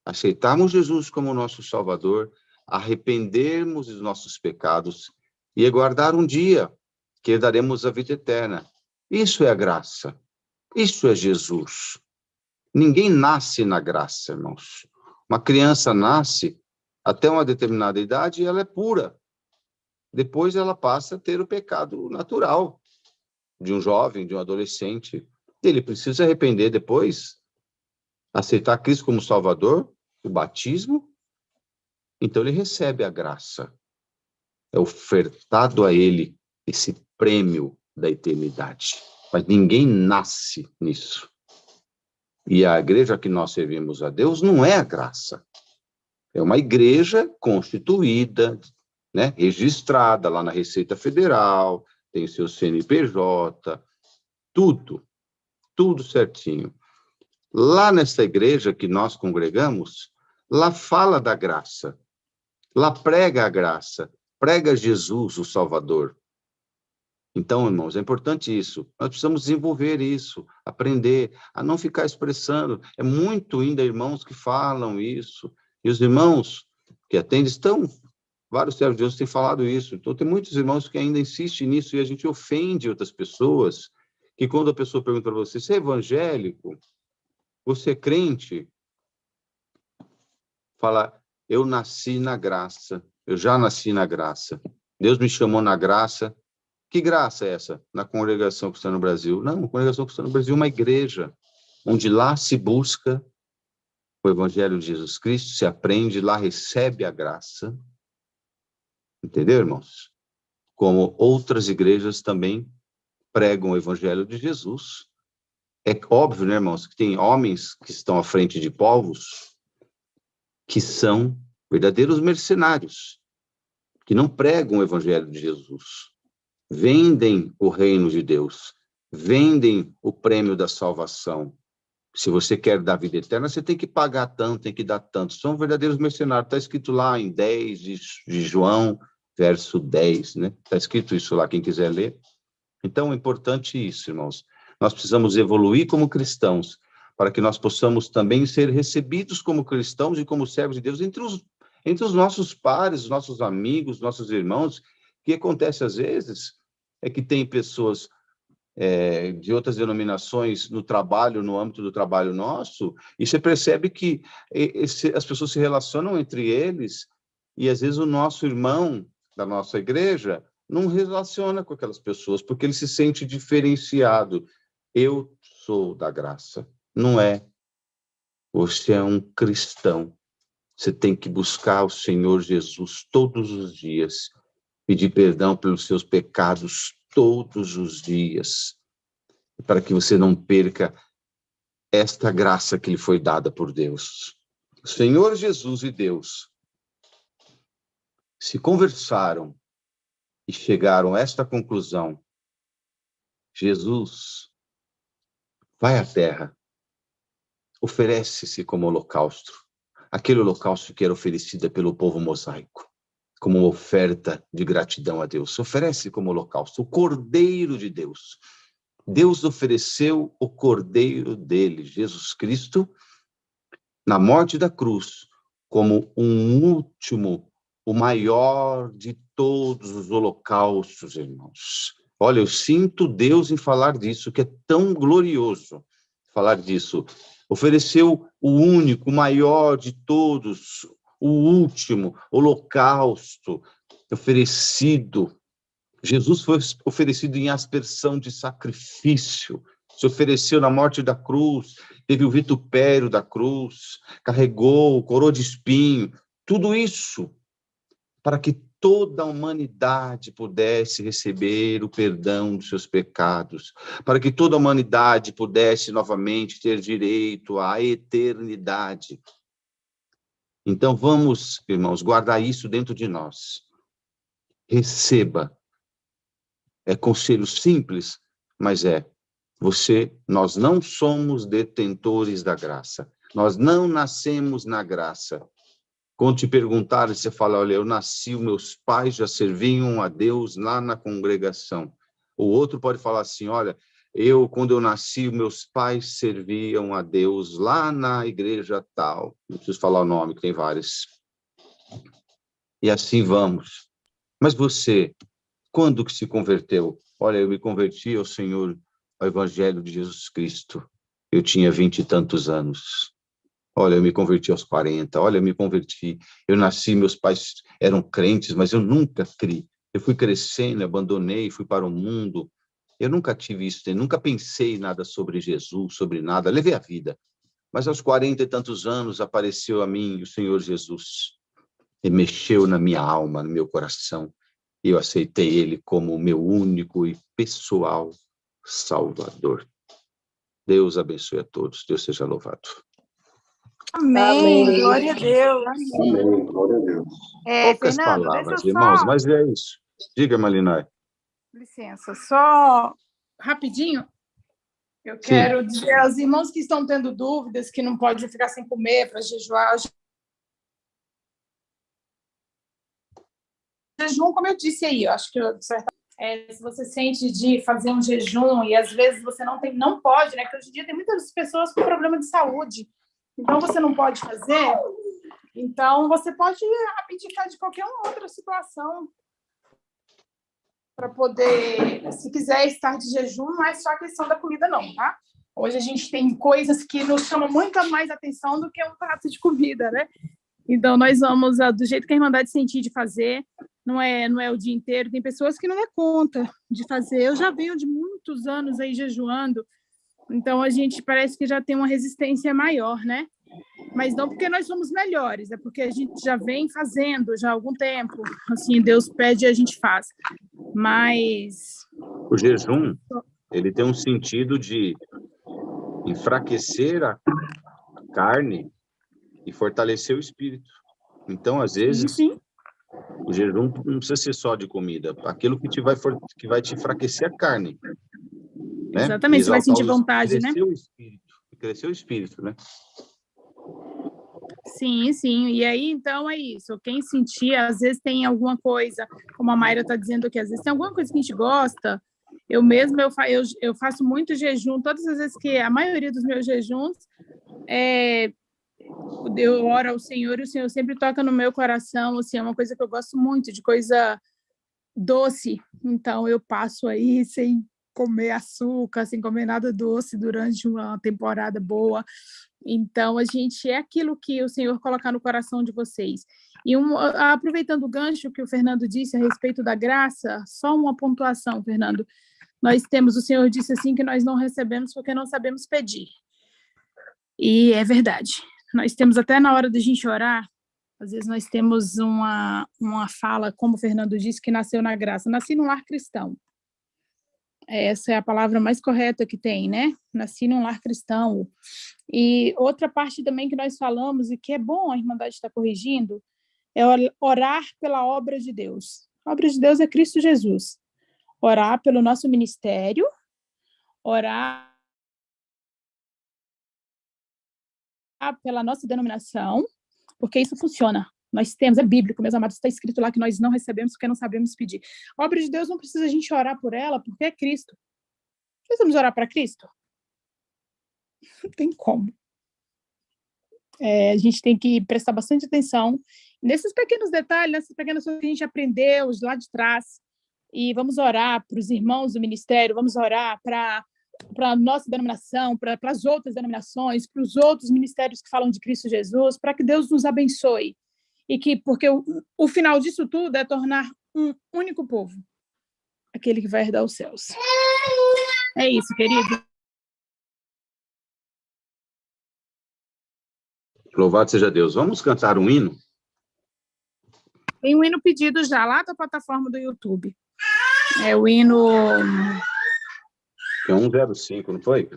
Aceitarmos Jesus como nosso Salvador, arrependermos dos nossos pecados e aguardar um dia que herdaremos a vida eterna. Isso é a graça. Isso é Jesus. Ninguém nasce na graça, irmãos. Uma criança nasce até uma determinada idade e ela é pura. Depois ela passa a ter o pecado natural de um jovem, de um adolescente. Ele precisa arrepender depois, aceitar Cristo como Salvador, o batismo. Então ele recebe a graça. É ofertado a ele esse prêmio da eternidade. Mas ninguém nasce nisso. E a igreja que nós servimos a Deus não é a graça. É uma igreja constituída, né, registrada lá na Receita Federal, tem o seu CNPJ, tudo certinho. Lá nessa igreja que nós congregamos, lá fala da graça, lá prega a graça, prega Jesus, o Salvador. Então, irmãos, é importante isso. Nós precisamos desenvolver isso, aprender a não ficar expressando. É muito ainda irmãos que falam isso. E os irmãos que atendem vários servos de Deus têm falado isso. Então, tem muitos irmãos que ainda insistem nisso e a gente ofende outras pessoas, que quando a pessoa pergunta para você, você é evangélico? Você é crente? Fala, eu nasci na graça. Eu já nasci na graça. Deus me chamou na graça. Que graça é essa? Na Congregação Cristã no Brasil? Não, a Congregação Cristã no Brasil é uma igreja, onde lá se busca o Evangelho de Jesus Cristo, se aprende, lá recebe a graça. Entendeu, irmãos? Como outras igrejas também pregam o Evangelho de Jesus, É óbvio, né, irmãos, que tem homens que estão à frente de povos que são verdadeiros mercenários, que não pregam o evangelho de Jesus, vendem o reino de Deus, vendem o prêmio da salvação. Se você quer dar vida eterna, você tem que pagar tanto, tem que dar tanto. São verdadeiros mercenários. Está escrito lá em 10 de João, verso 10, né? Está escrito isso lá, quem quiser ler. Então, é importante isso, irmãos. Nós precisamos evoluir como cristãos, para que nós possamos também ser recebidos como cristãos e como servos de Deus entre os nossos pares, os nossos amigos, nossos irmãos. O que acontece às vezes é que tem pessoas de outras denominações no trabalho, no âmbito do trabalho nosso, e você percebe que as pessoas se relacionam entre eles, e às vezes o nosso irmão da nossa igreja não relaciona com aquelas pessoas, porque ele se sente diferenciado. Eu sou da graça. Não é. Você é um cristão. Você tem que buscar o Senhor Jesus todos os dias, pedir perdão pelos seus pecados todos os dias, para que você não perca esta graça que lhe foi dada por Deus. O Senhor Jesus e Deus se conversaram e chegaram a esta conclusão: Jesus vai à terra, oferece-se como holocausto, aquele holocausto que era oferecido pelo povo mosaico, como uma oferta de gratidão a Deus. Oferece como holocausto o Cordeiro de Deus. Deus ofereceu o Cordeiro dele, Jesus Cristo, na morte da cruz, como um último, o maior de todos os holocaustos, irmãos. Olha, eu sinto Deus em falar disso, que é tão glorioso falar disso. Ofereceu o único, o maior de todos, o último holocausto oferecido. Jesus foi oferecido em aspersão de sacrifício, se ofereceu na morte da cruz, teve o vitupério da cruz, carregou coroa de espinho, tudo isso para que toda a humanidade pudesse receber o perdão dos seus pecados, para que toda a humanidade pudesse novamente ter direito à eternidade. Então vamos, irmãos, guardar isso dentro de nós. Receba. É conselho simples, mas nós não somos detentores da graça. Nós não nascemos na graça. Quando te perguntarem, você fala: olha, eu nasci, meus pais já serviam a Deus lá na congregação. O outro pode falar assim: olha, quando eu nasci, meus pais serviam a Deus lá na igreja tal. Não preciso falar o nome, que tem várias. E assim vamos. Mas você, quando que se converteu? Olha, eu me converti ao Senhor, ao Evangelho de Jesus Cristo. Eu tinha 20 e tantos anos. Olha, eu me converti aos 40. Olha, eu me converti. Eu nasci, meus pais eram crentes, mas eu nunca criei. Eu fui crescendo, abandonei, fui para o mundo. Eu nunca tive isso, nunca pensei nada sobre Jesus, sobre nada. Levei a vida. Mas aos 40 e tantos anos apareceu a mim o Senhor Jesus. E mexeu na minha alma, no meu coração. E eu aceitei ele como o meu único e pessoal Salvador. Deus abençoe a todos. Deus seja louvado. Amém. Amém. Glória a Deus. Amém. Glória a Deus. Poucas Fernando, palavras, deixa eu irmãos, só... mas é isso. Diga, Malinai. Licença, só rapidinho. Eu quero dizer aos irmãos que estão tendo dúvidas, que não podem ficar sem comer para jejuar. Jejum, como eu disse aí, eu acho que se você sente de fazer um jejum e às vezes você não pode, né? Porque hoje em dia tem muitas pessoas com problema de saúde, então você não pode fazer. Então você pode abdicar de qualquer outra situação para poder, se quiser estar de jejum, não é só a questão da comida, não, tá? Hoje a gente tem coisas que nos chamam muito mais atenção do que um prato de comida, né? Então, nós vamos, do jeito que a Irmandade sentir de fazer, não é o dia inteiro. Tem pessoas que não dão conta de fazer. Eu já venho de muitos anos aí jejuando, então a gente parece que já tem uma resistência maior, né? Mas não porque nós somos melhores, é porque a gente já vem fazendo já há algum tempo. Assim, Deus pede e a gente faz. Mas... O jejum, ele tem um sentido de enfraquecer a carne e fortalecer o espírito. Então, às vezes, Sim. o jejum não precisa ser só de comida, aquilo que vai te enfraquecer a carne, né? Exatamente, você vai sentir vontade, né? Crescer o espírito, né? Sim, sim. E aí, então, é isso. Quem sentir, às vezes tem alguma coisa, como a Mayra está dizendo aqui, às vezes tem alguma coisa que a gente gosta. Eu mesma, eu faço muito jejum. Todas as vezes que a maioria dos meus jejuns, eu oro ao Senhor e o Senhor sempre toca no meu coração. Assim, é uma coisa que eu gosto muito, de coisa doce. Então, eu passo aí sem comer açúcar, sem comer nada doce durante uma temporada boa. Então, a gente é aquilo que o Senhor colocar no coração de vocês. E aproveitando o gancho que o Fernando disse a respeito da graça, só uma pontuação, Fernando. O Senhor disse assim que nós não recebemos porque não sabemos pedir. E é verdade. Nós temos até na hora da gente orar, às vezes nós temos uma fala, como o Fernando disse, que nasceu na graça. Nasci num lar cristão. Essa é a palavra mais correta que tem, né? Nasci num lar cristão. E outra parte também que nós falamos, e que é bom a Irmandade estar corrigindo, é orar pela obra de Deus. A obra de Deus é Cristo Jesus. Orar pelo nosso ministério, orar pela nossa denominação, porque isso funciona. Nós temos, é bíblico, meus amados, está escrito lá que nós não recebemos porque não sabemos pedir. A obra de Deus não precisa a gente orar por ela, porque é Cristo. Precisamos orar para Cristo? Não tem como. A gente tem que prestar bastante atenção nesses pequenos detalhes, nessas pequenas coisas que a gente aprendeu lá de trás. E vamos orar para os irmãos do ministério, vamos orar para a nossa denominação, para as outras denominações, para os outros ministérios que falam de Cristo Jesus, para que Deus nos abençoe. E que, porque o final disso tudo é tornar um único povo, aquele que vai herdar os céus. É isso, querido. Louvado seja Deus. Vamos cantar um hino? Tem um hino pedido já lá da plataforma do YouTube. É o hino... É 105, não foi?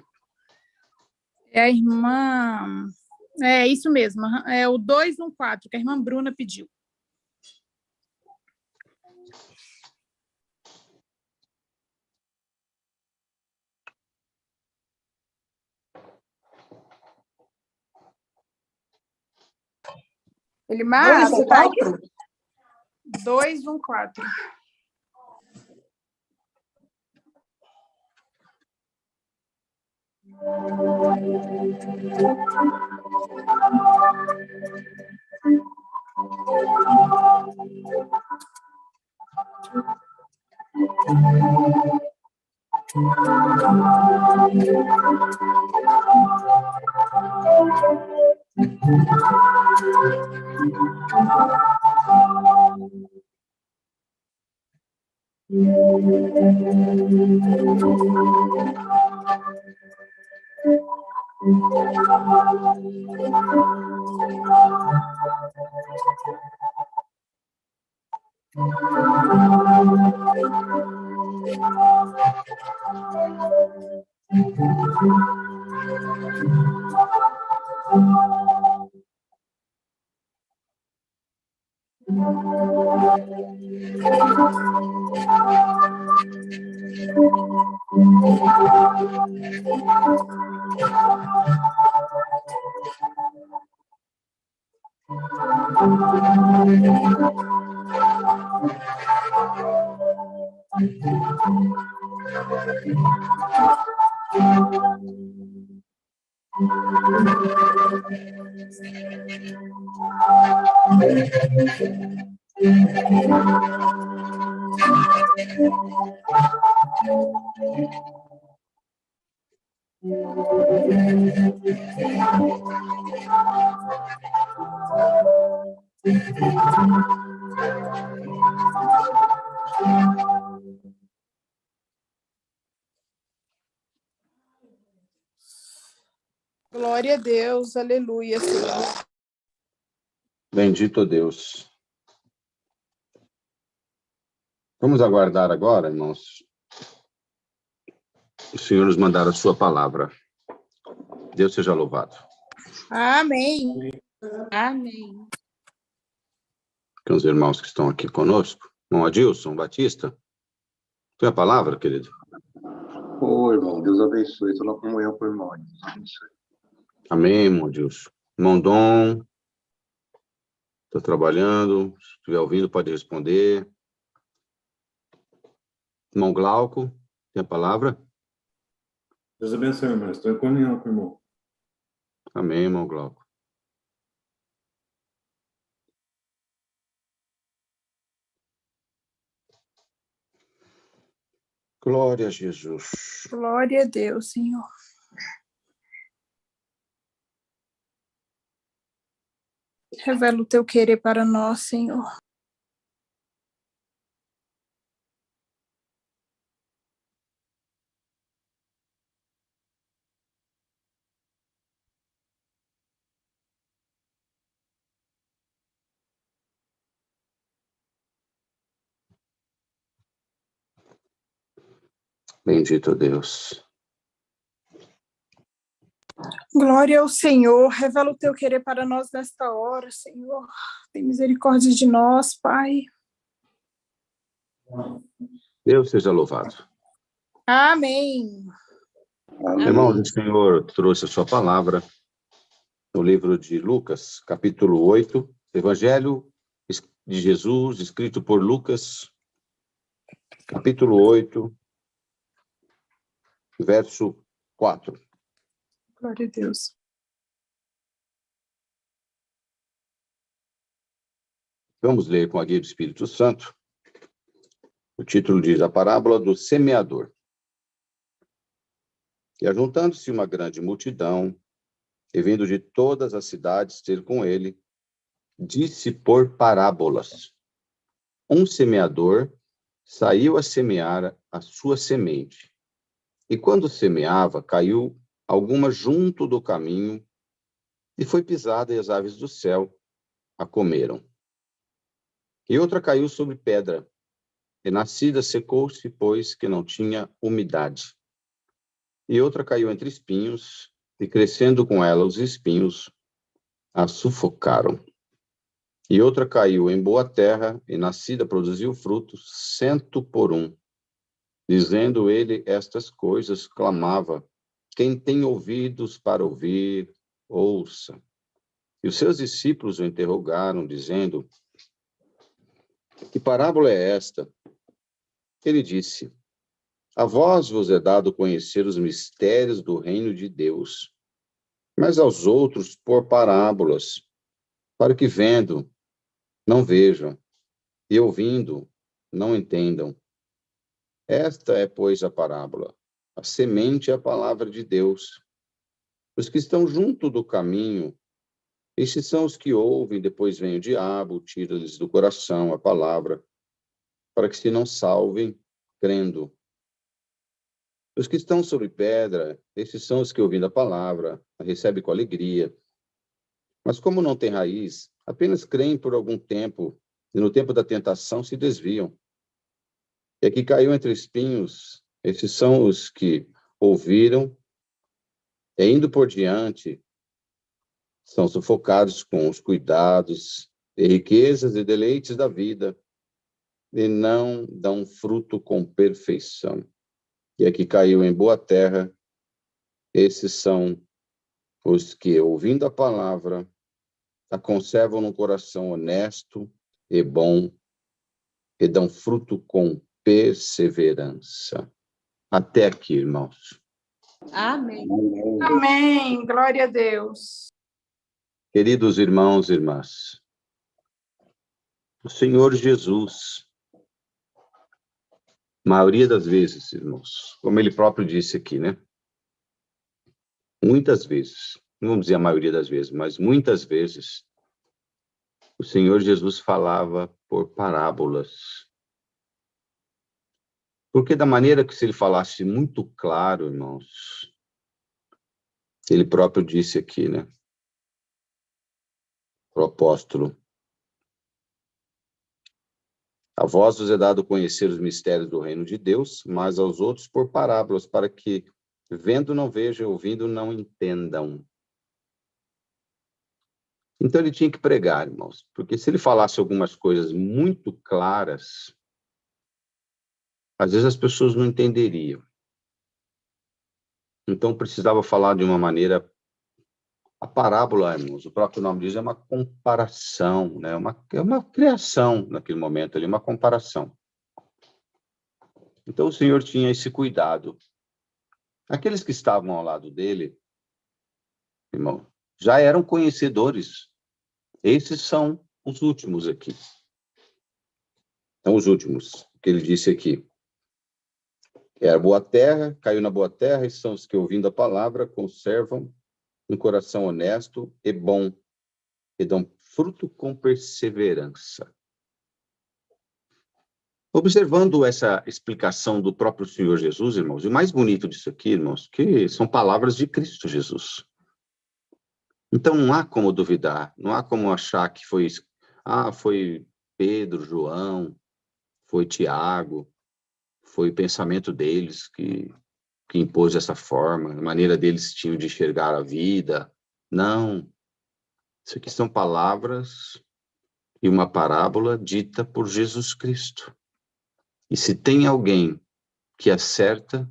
É a irmã... É isso mesmo. É o 214, que a irmã Bruna pediu. Elimar, você está aí? 214. Glória a Deus, aleluia, Senhor. Bendito Deus. Vamos aguardar agora, irmãos, o Senhor nos mandar a sua palavra. Deus seja louvado. Amém. Amém. Com os irmãos que estão aqui conosco. Irmão Adilson Batista, tem a palavra, querido? Ô, irmão, Deus abençoe. Estou na comunhão com o irmão. Deus abençoe. Amém, irmão Adilson. Irmão Dom, está trabalhando. Se estiver ouvindo, pode responder. Irmão Glauco, tem a palavra? Deus abençoe, irmão. Estou em comunhão com o irmão. Amém, irmão Glauco. Glória a Jesus. Glória a Deus, Senhor. Revela o teu querer para nós, Senhor. Bendito Deus. Glória ao Senhor. Revela o teu querer para nós nesta hora, Senhor. Tem misericórdia de nós, Pai. Deus seja louvado. Amém. Amém. Irmãos, o Senhor trouxe a sua palavra no livro de Lucas, capítulo 8, Evangelho de Jesus, escrito por Lucas, capítulo 8, verso 4. Glória a Deus. Vamos ler com a guia do Espírito Santo. O título diz: A parábola do semeador. E ajuntando-se uma grande multidão, e vindo de todas as cidades ter com ele, disse por parábolas: Um semeador saiu a semear a sua semente. E quando semeava, caiu alguma junto do caminho, e foi pisada, e as aves do céu a comeram. E outra caiu sobre pedra, e nascida secou-se, pois que não tinha umidade. E outra caiu entre espinhos, e crescendo com ela os espinhos, a sufocaram. E outra caiu em boa terra, e nascida produziu frutos, 100 por 1. Dizendo ele estas coisas, clamava: Quem tem ouvidos para ouvir, ouça. E os seus discípulos o interrogaram, dizendo: Que parábola é esta? Ele disse: A vós vos é dado conhecer os mistérios do reino de Deus, mas aos outros por parábolas, para que vendo, não vejam, e ouvindo, não entendam. Esta é, pois, a parábola. A semente é a palavra de Deus. Os que estão junto do caminho, estes são os que ouvem, depois vem o diabo, tira-lhes do coração a palavra, para que se não salvem, crendo. Os que estão sobre pedra, estes são os que, ouvindo a palavra, a recebem com alegria. Mas como não tem raiz, apenas creem por algum tempo, e no tempo da tentação se desviam. E aqui caiu entre espinhos, esses são os que ouviram, e indo por diante, são sufocados com os cuidados, e riquezas e deleites da vida, e não dão fruto com perfeição. E aqui caiu em boa terra, esses são os que, ouvindo a palavra, a conservam no coração honesto e bom, e dão fruto com perseverança. Até aqui, irmãos. Amém. Amém. Amém. Glória a Deus. Queridos irmãos e irmãs, o Senhor Jesus, maioria das vezes, irmãos, como ele próprio disse aqui, né? Muitas vezes, não vamos dizer a maioria das vezes, mas muitas vezes, o Senhor Jesus falava por parábolas. Porque da maneira que se ele falasse muito claro, irmãos, ele próprio disse aqui, né? O apóstolo: A vós vos é dado conhecer os mistérios do reino de Deus, mas aos outros por parábolas, para que Vendo não vejam, ouvindo não entendam. Então ele tinha que pregar, irmãos, porque se ele falasse algumas coisas muito claras, às vezes as pessoas não entenderiam. Então precisava falar de uma maneira. A parábola, irmãos, o próprio nome diz, é uma comparação, né? É uma criação naquele momento ali, uma comparação. Então o Senhor tinha esse cuidado. Aqueles que estavam ao lado dele, irmão, já eram conhecedores. Esses são os últimos aqui. São os últimos, que ele disse aqui. É a boa terra, caiu na boa terra, e são os que, ouvindo a palavra, conservam um coração honesto e bom, e dão fruto com perseverança. Observando essa explicação do próprio Senhor Jesus, irmãos, e o mais bonito disso aqui, irmãos, que são palavras de Cristo Jesus. Então não há como duvidar, não há como achar que foi Pedro, João, foi Tiago, foi o pensamento deles que impôs essa forma, a maneira deles tinham de enxergar a vida. Não. Isso aqui são palavras e uma parábola dita por Jesus Cristo. E se tem alguém que acerta,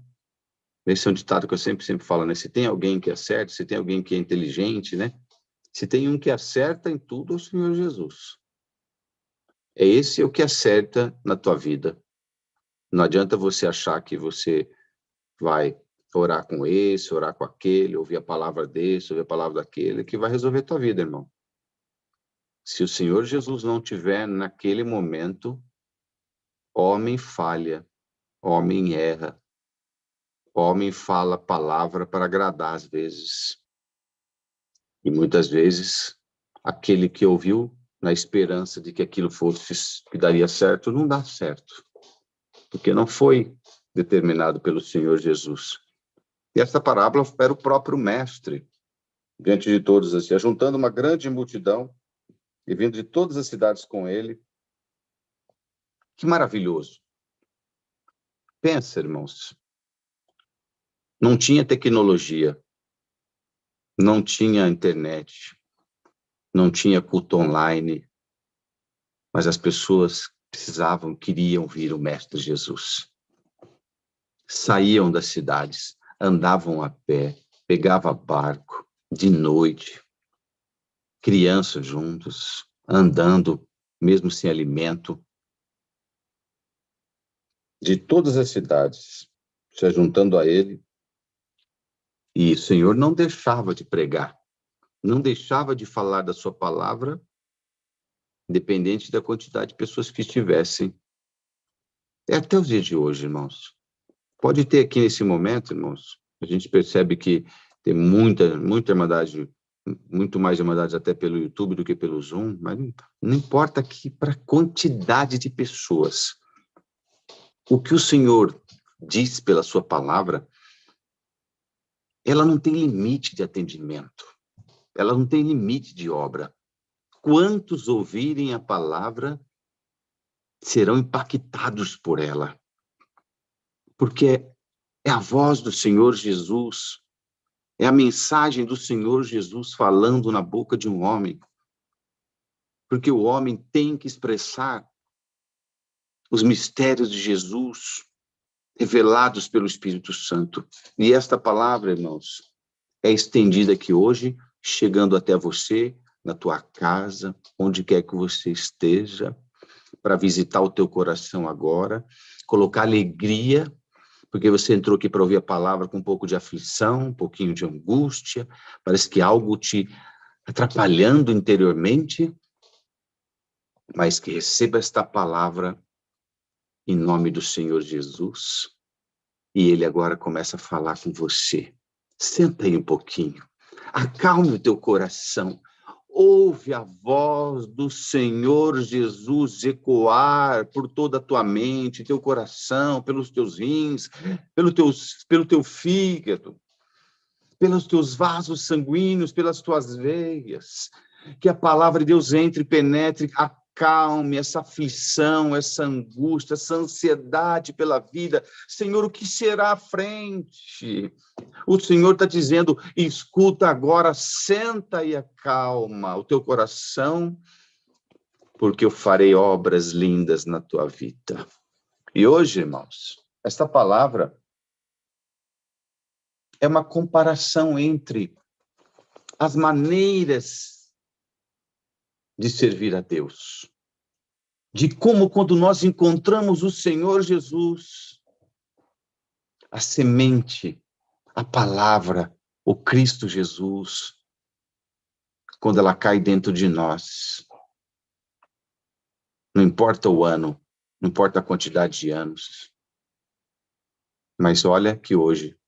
esse é um ditado que eu sempre falo, né? Se tem alguém que acerta, se tem alguém que é inteligente, né? Se tem um que acerta em tudo, é o Senhor Jesus. É esse o que acerta na tua vida. Não adianta você achar que você vai orar com esse, orar com aquele, ouvir a palavra desse, ouvir a palavra daquele, que vai resolver a tua vida, irmão. Se o Senhor Jesus não tiver naquele momento, homem falha, homem erra, homem fala palavra para agradar às vezes. E muitas vezes, aquele que ouviu na esperança de que aquilo fosse, que daria certo, não dá certo. Porque não foi determinado pelo Senhor Jesus. E essa parábola era o próprio mestre, diante de todos, assim, ajuntando uma grande multidão e vindo de todas as cidades com ele. Que maravilhoso. Pensa, irmãos. Não tinha tecnologia, não tinha internet, não tinha culto online, mas as pessoas precisavam, queriam vir o Mestre Jesus. Saíam das cidades, andavam a pé, pegavam barco, de noite, crianças juntos, andando, mesmo sem alimento, de todas as cidades, se ajuntando a ele. E o Senhor não deixava de pregar, não deixava de falar da sua palavra, independente da quantidade de pessoas que estivessem. É até os dias de hoje, irmãos. Pode ter aqui nesse momento, irmãos, a gente percebe que tem muita irmandade, muito mais irmandades até pelo YouTube do que pelo Zoom, mas não importa aqui para a quantidade de pessoas. O que o Senhor diz pela sua palavra, ela não tem limite de atendimento, ela não tem limite de obra. Quantos ouvirem a palavra serão impactados por ela. Porque é a voz do Senhor Jesus, é a mensagem do Senhor Jesus falando na boca de um homem. Porque o homem tem que expressar os mistérios de Jesus revelados pelo Espírito Santo. E esta palavra, irmãos, é estendida aqui hoje, chegando até você, na tua casa, onde quer que você esteja, para visitar o teu coração agora, colocar alegria, porque você entrou aqui para ouvir a palavra com um pouco de aflição, um pouquinho de angústia, parece que algo te atrapalhando interiormente, mas que receba esta palavra em nome do Senhor Jesus, e ele agora começa a falar com você. Senta aí um pouquinho, acalme o teu coração, ouve a voz do Senhor Jesus ecoar por toda a tua mente, teu coração, pelos teus rins, pelo teu fígado, pelos teus vasos sanguíneos, pelas tuas veias. Que a palavra de Deus entre e penetre a acalme essa aflição, essa angústia, essa ansiedade pela vida. Senhor, o que será à frente? O Senhor está dizendo, escuta agora, senta e acalma o teu coração, porque eu farei obras lindas na tua vida. E hoje, irmãos, esta palavra é uma comparação entre as maneiras de servir a Deus. De como, quando nós encontramos o Senhor Jesus, a semente, a palavra, o Cristo Jesus, quando ela cai dentro de nós, não importa o ano, não importa a quantidade de anos, mas olha que hoje,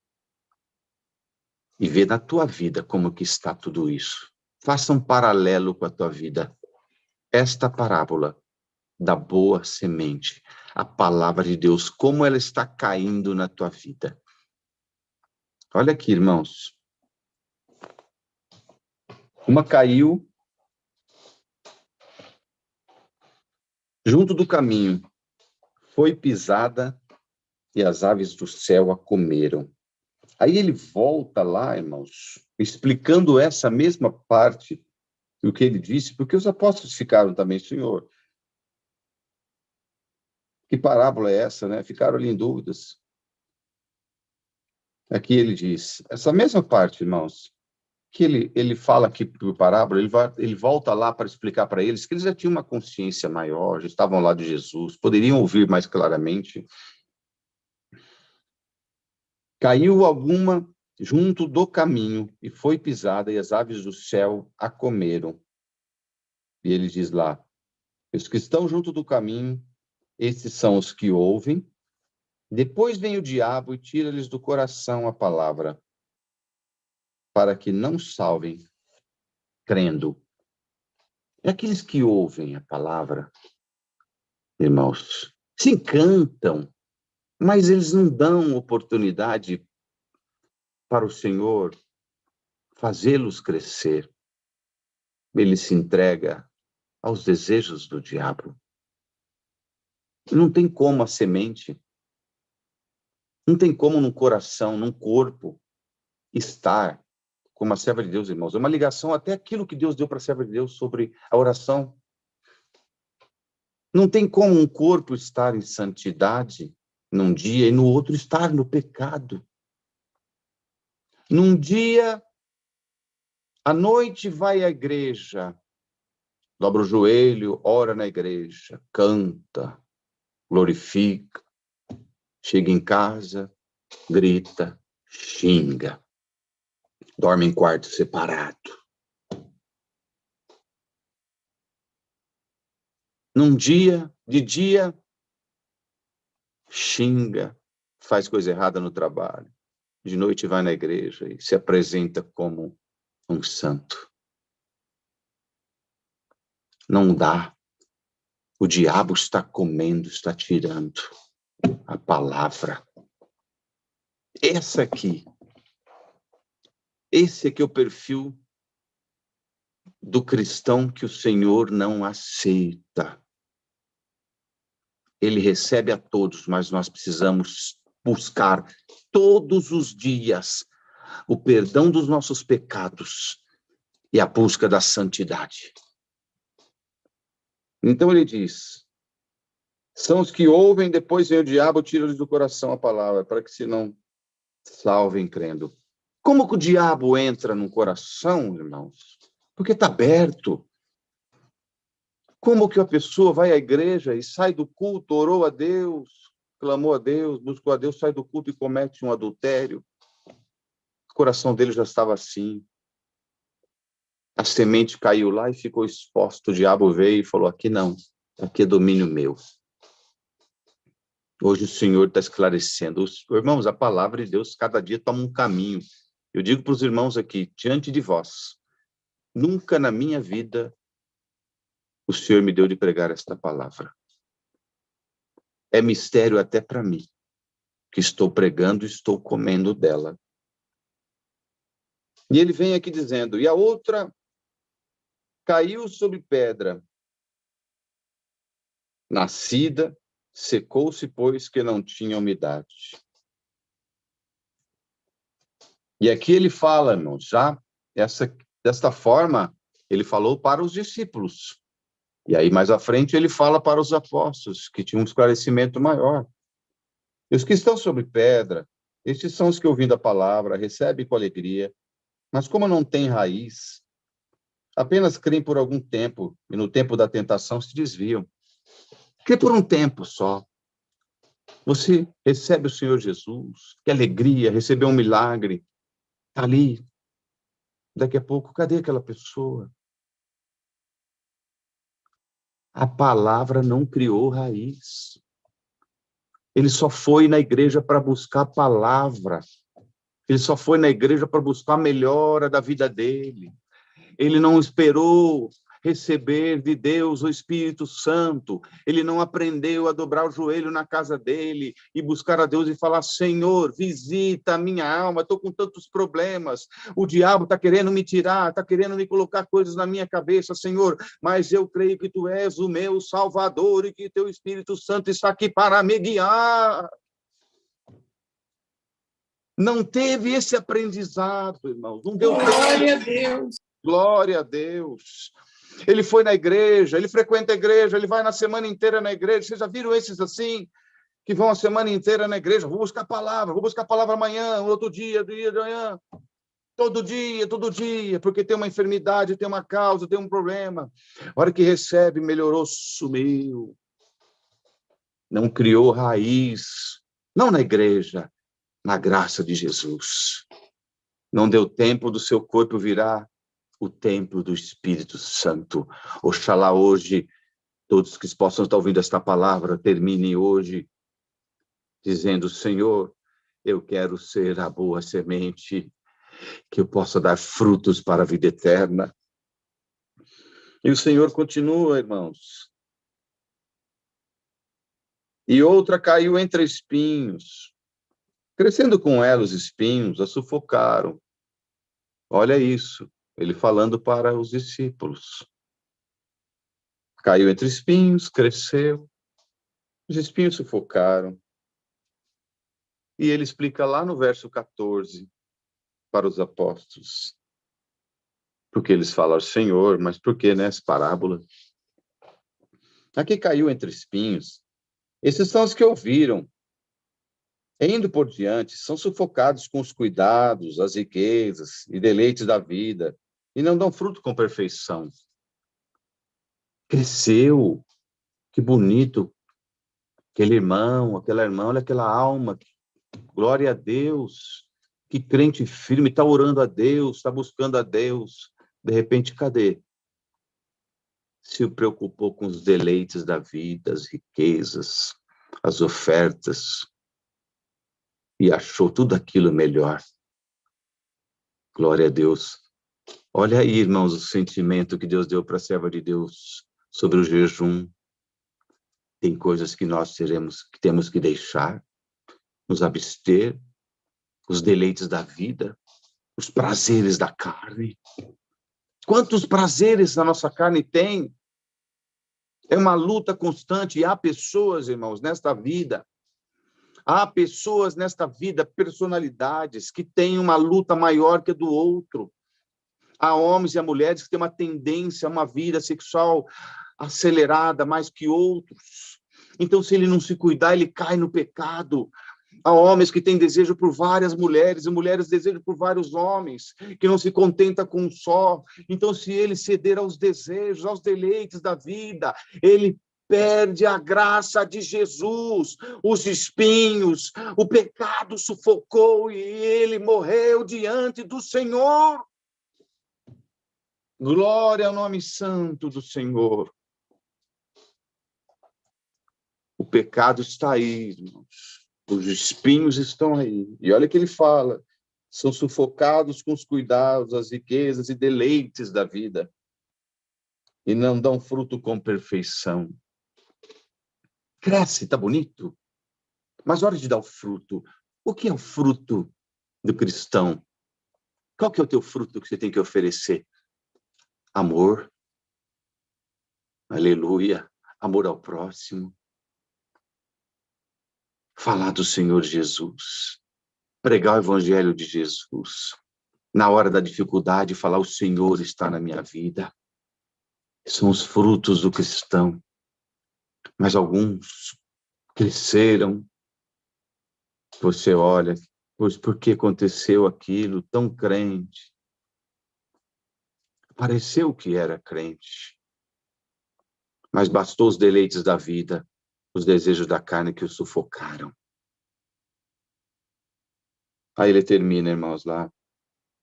e vê na tua vida como que está tudo isso. Faça um paralelo com a tua vida. Esta parábola da boa semente, a palavra de Deus, como ela está caindo na tua vida. Olha aqui, irmãos. Uma caiu junto do caminho, foi pisada e as aves do céu a comeram. Aí ele volta lá, irmãos, explicando essa mesma parte do que ele disse, porque os apóstolos ficaram também, Senhor, que parábola é essa, né? Ficaram ali em dúvidas. Aqui ele diz, essa mesma parte, irmãos, que ele fala aqui por parábola, ele volta lá para explicar para eles que eles já tinham uma consciência maior, já estavam lá de Jesus, poderiam ouvir mais claramente. Caiu alguma junto do caminho e foi pisada, e as aves do céu a comeram. E ele diz lá, os que estão junto do caminho, esses são os que ouvem, depois vem o diabo e tira-lhes do coração a palavra, para que não salvem, crendo. E aqueles que ouvem a palavra, irmãos, se encantam, mas eles não dão oportunidade para o Senhor fazê-los crescer. Ele se entrega aos desejos do diabo. Não tem como a semente, não tem como no coração, num corpo, estar como a serva de Deus, irmãos. É uma ligação até aquilo que Deus deu para a serva de Deus sobre a oração. Não tem como um corpo estar em santidade num dia e no outro estar no pecado. Num dia, à noite vai à igreja, dobra o joelho, ora na igreja, canta, glorifica, chega em casa, grita, xinga, dorme em quarto separado. Num dia, de dia, xinga, faz coisa errada no trabalho. De noite vai na igreja e se apresenta como um santo. Não dá. O diabo está comendo, está tirando a palavra. Esse aqui é o perfil do cristão que o Senhor não aceita. Ele recebe a todos, mas nós precisamos buscar todos os dias o perdão dos nossos pecados e a busca da santidade. Então ele diz, são os que ouvem, depois vem o diabo, tira-lhes do coração a palavra, para que se não salvem crendo. Como que o diabo entra no coração, irmãos? Porque está aberto. Como que a pessoa vai à igreja e sai do culto, orou a Deus, clamou a Deus, buscou a Deus, sai do culto e comete um adultério? O coração dele já estava assim. A semente caiu lá e ficou exposta. O diabo veio e falou, aqui não, aqui é domínio meu. Hoje o Senhor está esclarecendo. Irmãos, a palavra de Deus cada dia toma um caminho. Eu digo para os irmãos aqui, diante de vós, nunca na minha vida o Senhor me deu de pregar esta palavra. É mistério até para mim, que estou pregando e estou comendo dela. E ele vem aqui dizendo, e a outra caiu sobre pedra, nascida, secou-se, pois que não tinha umidade. E aqui ele fala, irmãos, já desta forma, ele falou para os discípulos. E aí, mais à frente, ele fala para os apóstolos, que tinham um esclarecimento maior. E os que estão sobre pedra, estes são os que, ouvindo a palavra, recebem com alegria, mas como não têm raiz, apenas creem por algum tempo, e no tempo da tentação se desviam. Crê por um tempo só. Você recebe o Senhor Jesus, que alegria, recebeu um milagre, está ali. Daqui a pouco, cadê aquela pessoa? A palavra não criou raiz. Ele só foi na igreja para buscar a palavra. Ele só foi na igreja para buscar a melhora da vida dele. Ele não esperou receber de Deus o Espírito Santo. Ele não aprendeu a dobrar o joelho na casa dele e buscar a Deus e falar: Senhor, visita a minha alma, estou com tantos problemas. O diabo está querendo me tirar, está querendo me colocar coisas na minha cabeça, Senhor, mas eu creio que tu és o meu Salvador e que teu Espírito Santo está aqui para me guiar. Não teve esse aprendizado, irmãos. Não deu tempo. Glória a Deus. Glória a Deus. Ele foi na igreja, ele frequenta a igreja, ele vai na semana inteira na igreja. Vocês já viram esses assim, que vão a semana inteira na igreja? Vou buscar a palavra amanhã, outro dia de manhã. Todo dia, porque tem uma enfermidade, tem uma causa, tem um problema. A hora que recebe, melhorou, sumiu. Não criou raiz, não na igreja, na graça de Jesus. Não deu tempo do seu corpo virar o templo do Espírito Santo. Oxalá hoje, todos que possam estar ouvindo esta palavra, terminem hoje dizendo: Senhor, eu quero ser a boa semente, que eu possa dar frutos para a vida eterna. E o Senhor continua, irmãos. E outra caiu entre espinhos. Crescendo com ela, os espinhos a sufocaram. Olha isso, ele falando para os discípulos. Caiu entre espinhos, cresceu, os espinhos sufocaram. E ele explica lá no verso 14 para os apóstolos. Porque eles falam: Senhor, mas por que nessa parábola? Aqui caiu entre espinhos. Esses são os que ouviram. Indo por diante, são sufocados com os cuidados, as riquezas e deleites da vida, e não dão fruto com perfeição. Cresceu, que bonito, aquele irmão, aquela irmã, olha aquela alma, glória a Deus, que crente firme, está orando a Deus, está buscando a Deus. De repente, cadê? Se preocupou com os deleites da vida, as riquezas, as ofertas, e achou tudo aquilo melhor. Glória a Deus. Olha aí, irmãos, o sentimento que Deus deu para a serva de Deus sobre o jejum. Tem coisas que nós temos que deixar, nos abster, os deleites da vida, os prazeres da carne. Quantos prazeres a nossa carne tem? É uma luta constante, e há pessoas, irmãos, nesta vida, personalidades, que têm uma luta maior que a do outro. Há homens e há mulheres que têm uma tendência a uma vida sexual acelerada mais que outros. Então, se ele não se cuidar, ele cai no pecado. Há homens que têm desejo por várias mulheres, e mulheres desejam por vários homens, que não se contenta com um só. Então, se ele ceder aos desejos, aos deleites da vida, ele perde a graça de Jesus. Os espinhos, o pecado sufocou e ele morreu diante do Senhor. Glória ao nome santo do Senhor. O pecado está aí, irmãos. Os espinhos estão aí. E olha que ele fala: são sufocados com os cuidados, as riquezas e deleites da vida, e não dão fruto com perfeição. Cresce, tá bonito, mas hora de dar o fruto. O que é o fruto do cristão? Qual que é o teu fruto que você tem que oferecer? Amor. Aleluia. amor ao próximo, falar do Senhor Jesus, pregar o evangelho de Jesus. Na hora da dificuldade, falar: o Senhor está na minha vida. São os frutos do cristão. Mas alguns cresceram. Você olha, pois por que aconteceu aquilo? Tão crente. Pareceu que era crente. Mas bastou os deleites da vida, os desejos da carne que o sufocaram. Aí ele termina, irmãos, lá.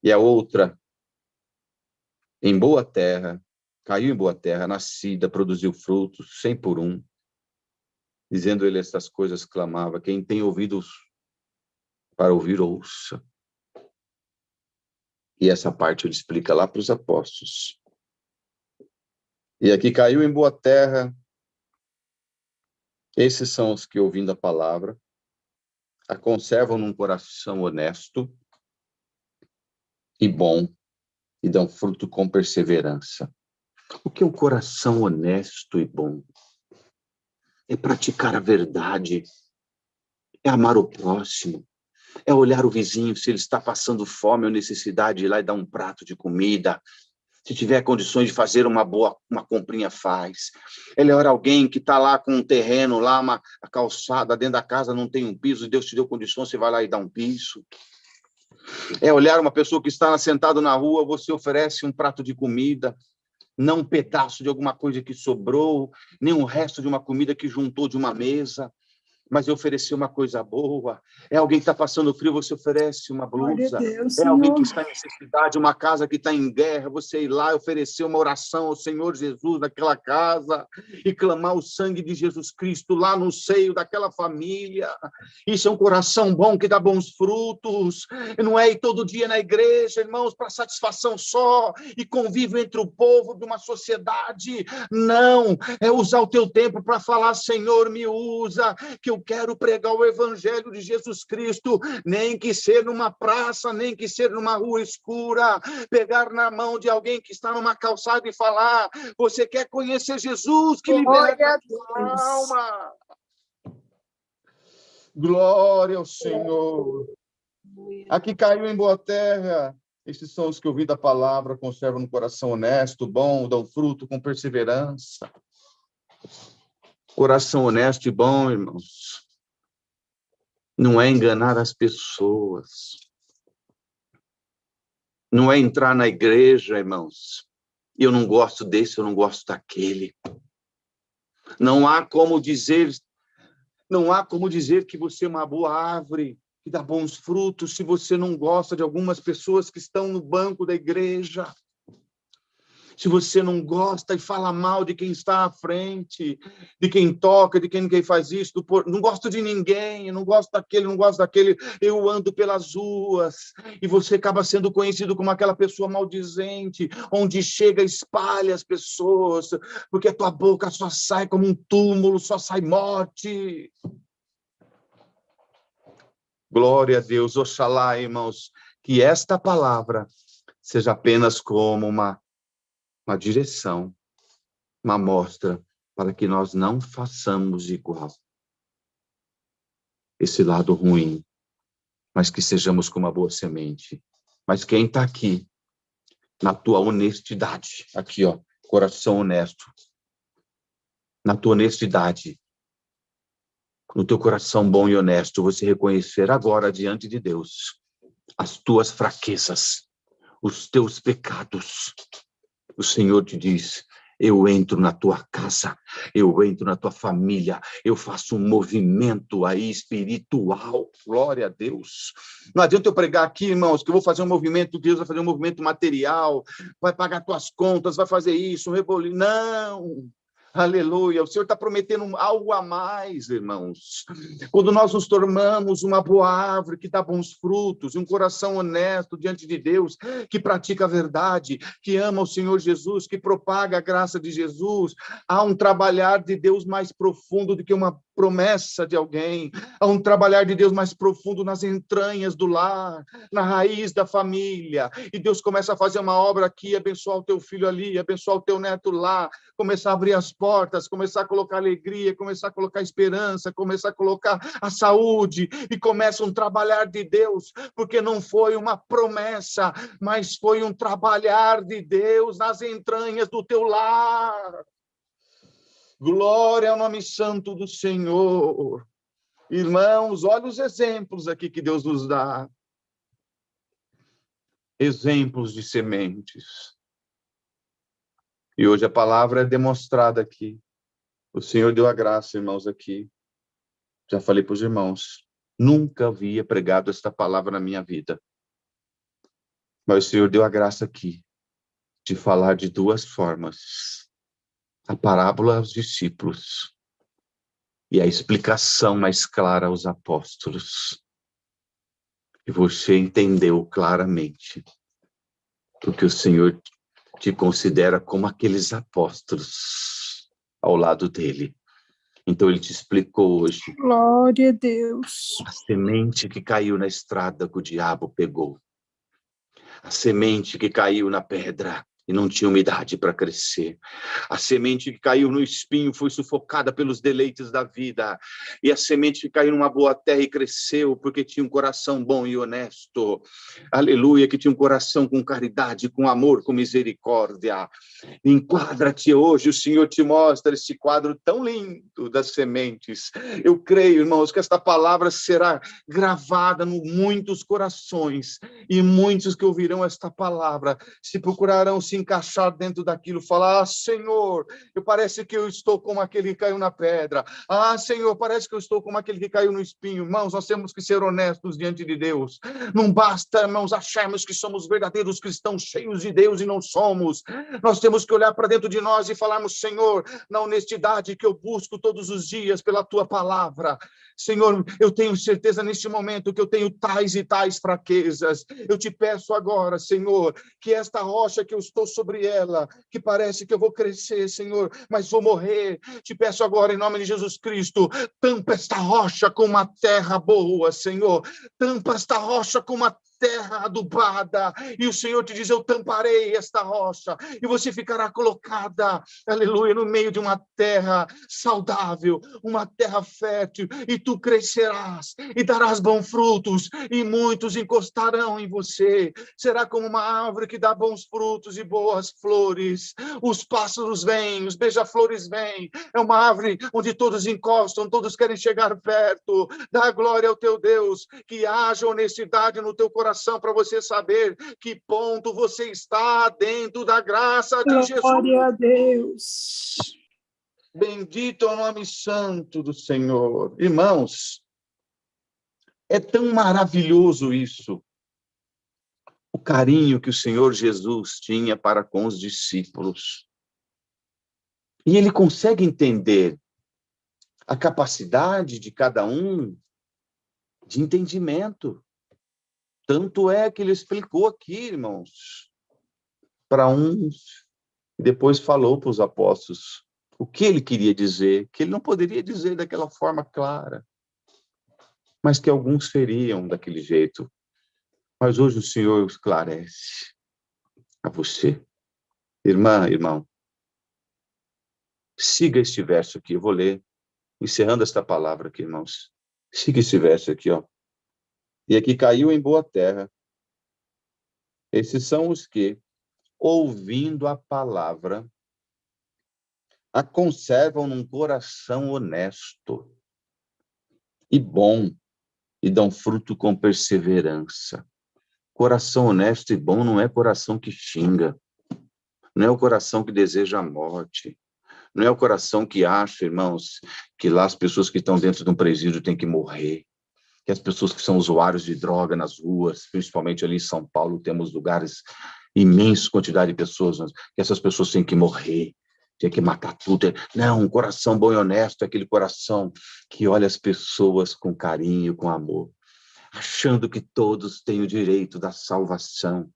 E a outra, em boa terra, caiu em boa terra, nascida, produziu frutos, 100 por 1. Dizendo ele estas coisas, clamava: quem tem ouvidos para ouvir, ouça. E essa parte ele explica lá para os apóstolos. E aqui caiu em boa terra. Esses são os que, ouvindo a palavra, a conservam num coração honesto e bom, e dão fruto com perseverança. O que é um coração honesto e bom? É praticar a verdade, é amar o próximo, é olhar o vizinho se ele está passando fome ou necessidade, ir lá e dar um prato de comida. Se tiver condições de fazer uma comprinha, faz. É olhar alguém que está lá com um terreno, lá a calçada, dentro da casa não tem um piso, e Deus te deu condições, você vai lá e dá um piso. É olhar uma pessoa que está sentada na rua, você oferece um prato de comida, não um pedaço de alguma coisa que sobrou, nem um resto de uma comida que juntou de uma mesa, mas oferecer uma coisa boa. É alguém que está passando frio, você oferece uma blusa. Deus, é alguém que Senhor. está em necessidade, uma casa que está em guerra, você ir lá e oferecer uma oração ao Senhor Jesus naquela casa e clamar o sangue de Jesus Cristo lá no seio daquela família. Isso é um coração bom que dá bons frutos. Não é ir todo dia na igreja, irmãos, para satisfação só e convívio entre o povo de uma sociedade. Não, é usar o teu tempo para falar: Senhor, me usa, que eu quero pregar o evangelho de Jesus Cristo, nem que seja numa praça, nem que seja numa rua escura, pegar na mão de alguém que está numa calçada e falar: você quer conhecer Jesus que liberta a tua alma? Glória ao Senhor. Aqui caiu em boa terra. Estes são os que, ouvindo a palavra, conservam no coração honesto, bom, dão fruto com perseverança. Coração honesto e bom, irmãos, não é enganar as pessoas. Não é entrar na igreja, irmãos, e eu não gosto desse, eu não gosto daquele. Não há como dizer que você é uma boa árvore, que dá bons frutos, se você não gosta de algumas pessoas que estão no banco da igreja. Se você não gosta e fala mal de quem está à frente, de quem toca, de quem faz isso, não gosto de ninguém, não gosto daquele, eu ando pelas ruas, e você acaba sendo conhecido como aquela pessoa maldizente, onde chega, espalha as pessoas, porque a tua boca só sai como um túmulo, só sai morte. Glória a Deus, oxalá, irmãos, que esta palavra seja apenas como uma direção, uma mostra para que nós não façamos igual esse lado ruim, mas que sejamos como uma boa semente. Mas quem está aqui, na tua honestidade, aqui, ó, coração honesto, na tua honestidade, no teu coração bom e honesto, você reconhecer agora diante de Deus as tuas fraquezas, os teus pecados. O Senhor te diz: eu entro na tua casa, eu entro na tua família, eu faço um movimento aí espiritual. Glória a Deus. Não adianta eu pregar aqui, irmãos, que eu vou fazer um movimento, Deus vai fazer um movimento material, vai pagar tuas contas, vai fazer isso, um reboliço. Não! Aleluia, o Senhor está prometendo algo a mais, irmãos. Quando nós nos tornamos uma boa árvore que dá bons frutos, um coração honesto diante de Deus, que pratica a verdade, que ama o Senhor Jesus, que propaga a graça de Jesus, há um trabalhar de Deus mais profundo do que uma promessa de alguém, há um trabalhar de Deus mais profundo nas entranhas do lar, na raiz da família, e Deus começa a fazer uma obra aqui, abençoar o teu filho ali, abençoar o teu neto lá, começar a abrir as portas, começar a colocar alegria, começar a colocar esperança, começar a colocar a saúde, e começa um trabalhar de Deus, porque não foi uma promessa, mas foi um trabalhar de Deus nas entranhas do teu lar. Glória ao nome santo do Senhor. Irmãos, olha os exemplos aqui que Deus nos dá. Exemplos de sementes. E hoje a palavra é demonstrada aqui. O Senhor deu a graça, irmãos, aqui. Já falei para os irmãos, nunca havia pregado esta palavra na minha vida. Mas o Senhor deu a graça aqui de falar de duas formas. A parábola aos discípulos e a explicação mais clara aos apóstolos. E você entendeu claramente porque o Senhor te considera como aqueles apóstolos ao lado dele. Então ele te explicou hoje. Glória a Deus. A semente que caiu na estrada que o diabo pegou. A semente que caiu na pedra e não tinha umidade para crescer. A semente que caiu no espinho foi sufocada pelos deleites da vida. E a semente que caiu numa boa terra e cresceu porque tinha um coração bom e honesto. Aleluia, que tinha um coração com caridade, com amor, com misericórdia. Enquadra-te hoje, o Senhor te mostra esse quadro tão lindo das sementes. Eu creio, irmãos, que esta palavra será gravada em muitos corações. E muitos que ouvirão esta palavra se procurarão se encaixar dentro daquilo, falar, Senhor, parece que eu estou como aquele que caiu na pedra. Senhor, parece que eu estou como aquele que caiu no espinho. Irmãos, nós temos que ser honestos diante de Deus. Não basta, irmãos, acharmos que somos verdadeiros cristãos cheios de Deus e não somos. Nós temos que olhar para dentro de nós e falarmos, Senhor, na honestidade que eu busco todos os dias pela Tua palavra. Senhor, eu tenho certeza neste momento que eu tenho tais e tais fraquezas. Eu te peço agora, Senhor, que esta rocha que eu estou sobre ela, que parece que eu vou crescer, Senhor, mas vou morrer. Te peço agora, em nome de Jesus Cristo, tampa esta rocha com uma terra boa, Senhor. Tampa esta rocha com uma terra adubada, e o Senhor te diz, eu tamparei esta rocha, e você ficará colocada, aleluia, no meio de uma terra saudável, uma terra fértil, e tu crescerás, e darás bons frutos, e muitos encostarão em você, será como uma árvore que dá bons frutos e boas flores, os pássaros vêm, os beija-flores vêm, é uma árvore onde todos encostam, todos querem chegar perto, dá glória ao teu Deus, que haja honestidade no teu coração, para você saber que ponto você está dentro da graça de Jesus. Glória a Deus. Bendito é o nome santo do Senhor. Irmãos, é tão maravilhoso isso. O carinho que o Senhor Jesus tinha para com os discípulos. E ele consegue entender a capacidade de cada um de entendimento. Tanto é que ele explicou aqui, irmãos, para uns, e depois falou para os apóstolos o que ele queria dizer, que ele não poderia dizer daquela forma clara, mas que alguns feriam daquele jeito. Mas hoje o Senhor esclarece a você. Irmã, irmão, siga este verso aqui, eu vou ler, encerrando esta palavra aqui, irmãos. Siga esse verso aqui, ó. E aqui caiu em boa terra. Esses são os que, ouvindo a palavra, a conservam num coração honesto e bom, e dão fruto com perseverança. Coração honesto e bom não é coração que xinga, não é o coração que deseja a morte, não é o coração que acha, irmãos, que lá as pessoas que estão dentro de um presídio têm que morrer, que as pessoas que são usuários de droga nas ruas, principalmente ali em São Paulo, temos lugares, imensa quantidade de pessoas, que essas pessoas têm que morrer, têm que matar tudo. Não, um coração bom e honesto é aquele coração que olha as pessoas com carinho, com amor. achando que todos têm o direito da salvação,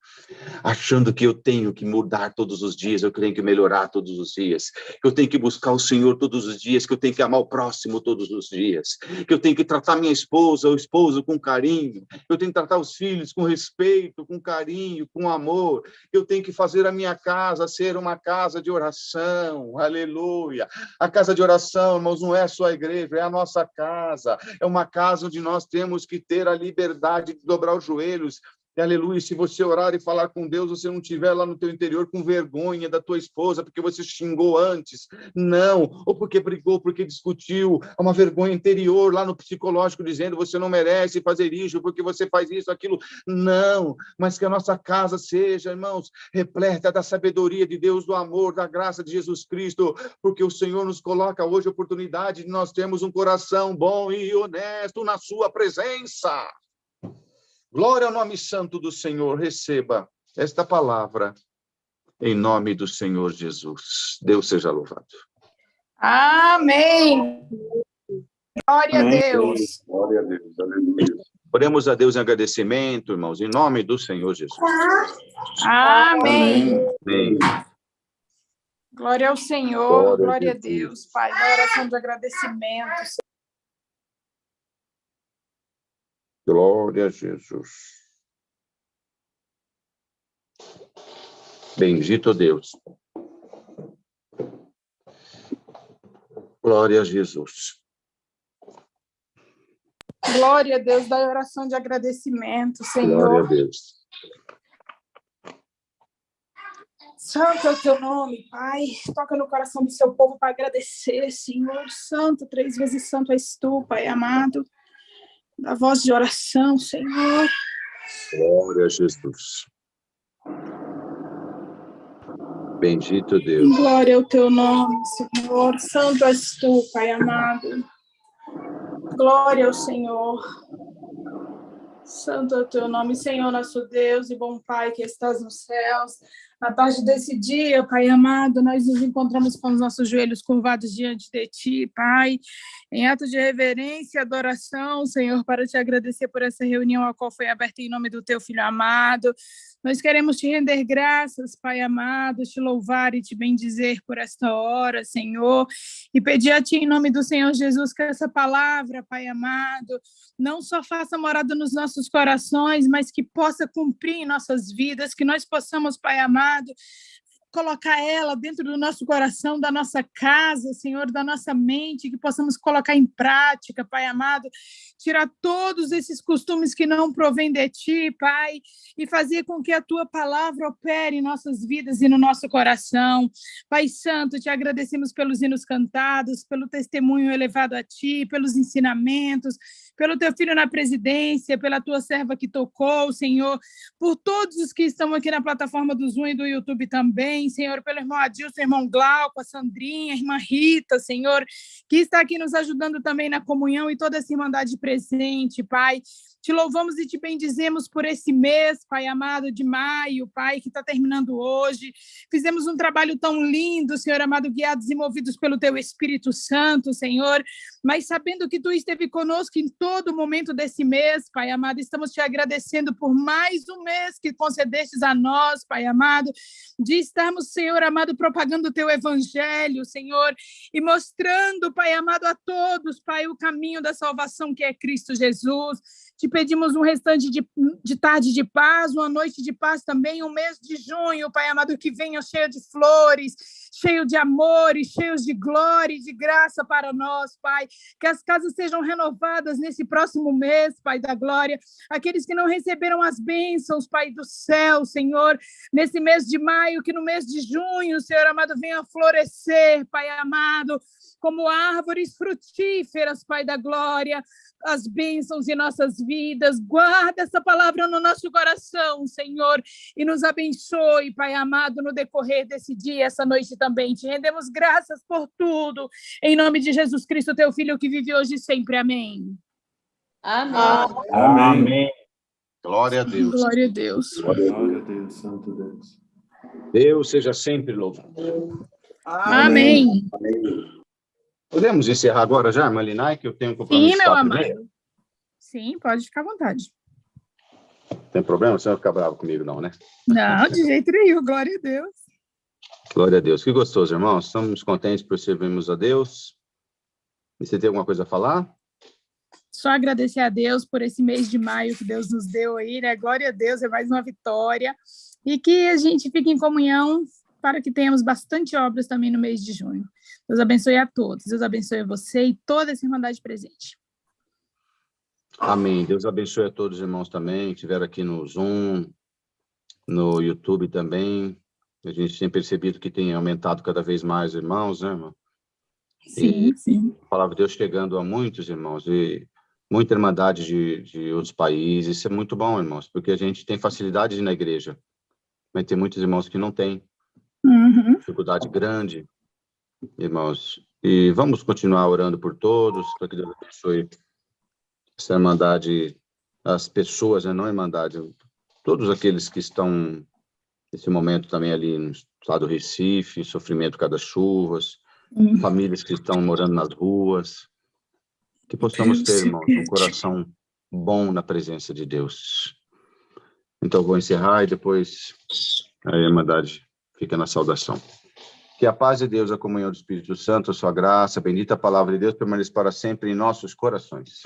achando que eu tenho que mudar todos os dias, eu tenho que melhorar todos os dias, que eu tenho que buscar o Senhor todos os dias, que eu tenho que amar o próximo todos os dias, que eu tenho que tratar minha esposa, o esposo com carinho, que eu tenho que tratar os filhos com respeito, com carinho, com amor, que eu tenho que fazer a minha casa ser uma casa de oração, aleluia. A casa de oração, irmãos, não é só a igreja, é a nossa casa, é uma casa onde nós temos que ter a liberdade de dobrar os joelhos. E, aleluia, se você orar e falar com Deus, você não estiver lá no teu interior com vergonha da tua esposa, porque você xingou antes, não, ou porque brigou, porque discutiu, é uma vergonha interior lá no psicológico, dizendo, você não merece fazer isso, porque você faz isso, aquilo, não, mas que a nossa casa seja, irmãos, repleta da sabedoria de Deus, do amor, da graça de Jesus Cristo, porque o Senhor nos coloca hoje a oportunidade de nós termos um coração bom e honesto na sua presença. Glória ao nome santo do Senhor, receba esta palavra em nome do Senhor Jesus. Deus seja louvado. Amém. Glória a Deus. Glória a Deus, aleluia. Oremos a Deus em agradecimento, irmãos, em nome do Senhor Jesus. Amém. Amém. Glória ao Senhor, Glória glória a Deus. Pai, da oração de agradecimento. Glória a Jesus. Bendito Deus. Glória a Jesus. Glória a Deus, da oração de agradecimento, Senhor. Glória a Deus. Santo é o teu nome, Pai. Toca no coração do seu povo para agradecer, Senhor. Santo, 3 vezes santo és tu, Pai amado. Da voz de oração, Senhor. Glória a Jesus. Bendito Deus. Glória ao teu nome, Senhor. Santo és tu, Pai amado. Glória ao Senhor. Santo é o teu nome, Senhor, nosso Deus e bom Pai que estás nos céus. Na tarde desse dia, Pai amado, nós nos encontramos com os nossos joelhos curvados diante de Ti, Pai, em ato de reverência e adoração, Senhor, para Te agradecer por essa reunião a qual foi aberta em nome do Teu Filho amado. Nós queremos Te render graças, Pai amado, Te louvar e Te bendizer por esta hora, Senhor, e pedir a Ti em nome do Senhor Jesus que essa palavra, Pai amado, não só faça morada nos nossos corações, mas que possa cumprir em nossas vidas, que nós possamos, Pai amado, colocar ela dentro do nosso coração, da nossa casa, Senhor, da nossa mente, que possamos colocar em prática, Pai amado, tirar todos esses costumes que não provêm de Ti, Pai, e fazer com que a Tua palavra opere em nossas vidas e no nosso coração. Pai Santo, Te agradecemos pelos hinos cantados, pelo testemunho elevado a Ti, pelos ensinamentos, pelo Teu Filho na presidência, pela Tua serva que tocou, Senhor, por todos os que estão aqui na plataforma do Zoom e do YouTube também, Senhor, pelo irmão Adilson, irmão Glauco, a Sandrinha, a irmã Rita, Senhor, que está aqui nos ajudando também na comunhão e toda essa irmandade presente, Pai. Te louvamos e te bendizemos por esse mês, Pai amado, de maio, Pai, que está terminando hoje. Fizemos um trabalho tão lindo, Senhor amado, guiados e movidos pelo Teu Espírito Santo, Senhor, mas sabendo que Tu esteve conosco em todo momento desse mês, Pai amado, estamos Te agradecendo por mais um mês que concedestes a nós, Pai amado, de estarmos, Senhor amado, propagando o Teu Evangelho, Senhor, e mostrando, Pai amado, a todos, Pai, o caminho da salvação que é Cristo Jesus. Te pedimos um restante de tarde de paz, uma noite de paz também, um mês de junho, Pai amado, que venha cheio de flores, cheio de amores, cheios de glória e de graça para nós, Pai. Que as casas sejam renovadas nesse próximo mês, Pai da glória. Aqueles que não receberam as bênçãos, Pai do céu, Senhor, nesse mês de maio, que no mês de junho, Senhor amado, venha florescer, Pai amado, como árvores frutíferas, Pai da glória, as bênçãos em nossas vidas. Guarda essa palavra no nosso coração, Senhor, e nos abençoe, Pai amado, no decorrer desse dia, essa noite também. Te rendemos graças por tudo, em nome de Jesus Cristo, Teu Filho, que vive hoje e sempre. Amém. Amém. Amém. Glória a Deus. Glória a Deus. Glória a Deus, Santo Deus. Deus seja sempre louvado. Amém. Amém. Podemos encerrar agora já, irmã Linai, que eu tenho compromisso. Sim, meu amado. Sim, pode ficar à vontade. Tem problema? Você não vai ficar bravo comigo, não, né? Não, de jeito nenhum, glória a Deus. Glória a Deus. Que gostoso, irmãos. Estamos contentes por servirmos a Deus. E você tem alguma coisa a falar? Só agradecer a Deus por esse mês de maio que Deus nos deu aí, né? Glória a Deus, é mais uma vitória. E que a gente fique em comunhão para que tenhamos bastante obras também no mês de junho. Deus abençoe a todos. Deus abençoe você e toda essa irmandade presente. Amém. Deus abençoe a todos os irmãos também que estiveram aqui no Zoom, no YouTube também. A gente tem percebido que tem aumentado cada vez mais irmãos, né, irmão? Sim, sim. A palavra de Deus chegando a muitos irmãos, e muita irmandade de outros países. Isso é muito bom, irmãos, porque a gente tem facilidade de ir na igreja, mas tem muitos irmãos que não têm. Dificuldade grande, irmãos. E vamos continuar orando por todos, para que Deus abençoe essa irmandade, as pessoas, né, não irmandade, todos aqueles que estão nesse momento também ali no estado do Recife, sofrimento cada chuvas, famílias que estão morando nas ruas, que possamos ter, irmãos, um coração bom na presença de Deus. Então, eu vou encerrar e depois a irmandade fica na saudação. Que a paz de Deus, a comunhão do Espírito Santo, a sua graça, a bendita palavra de Deus permaneça para sempre em nossos corações.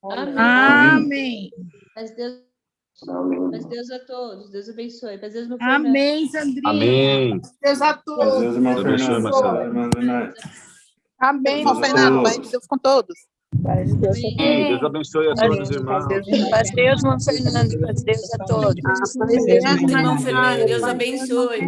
Amém. Amém. Paz Deus a todos. Deus abençoe. Paz Deus, meu Fernando. Amém, Sandrinha. Amém. Deus a todos. Deus, irmão Deus abençoe, Fernando. Marcelo. Irmã Zenaide. Amém, irmão Deus Fernando. abençoe. Pai de Deus com todos. Paz de Deus. Amém. Deus abençoe a todos os irmãos. Paz Deus, irmão Fernando. Paz Deus a todos. Paz de Deus, irmão Fernando. Deus abençoe.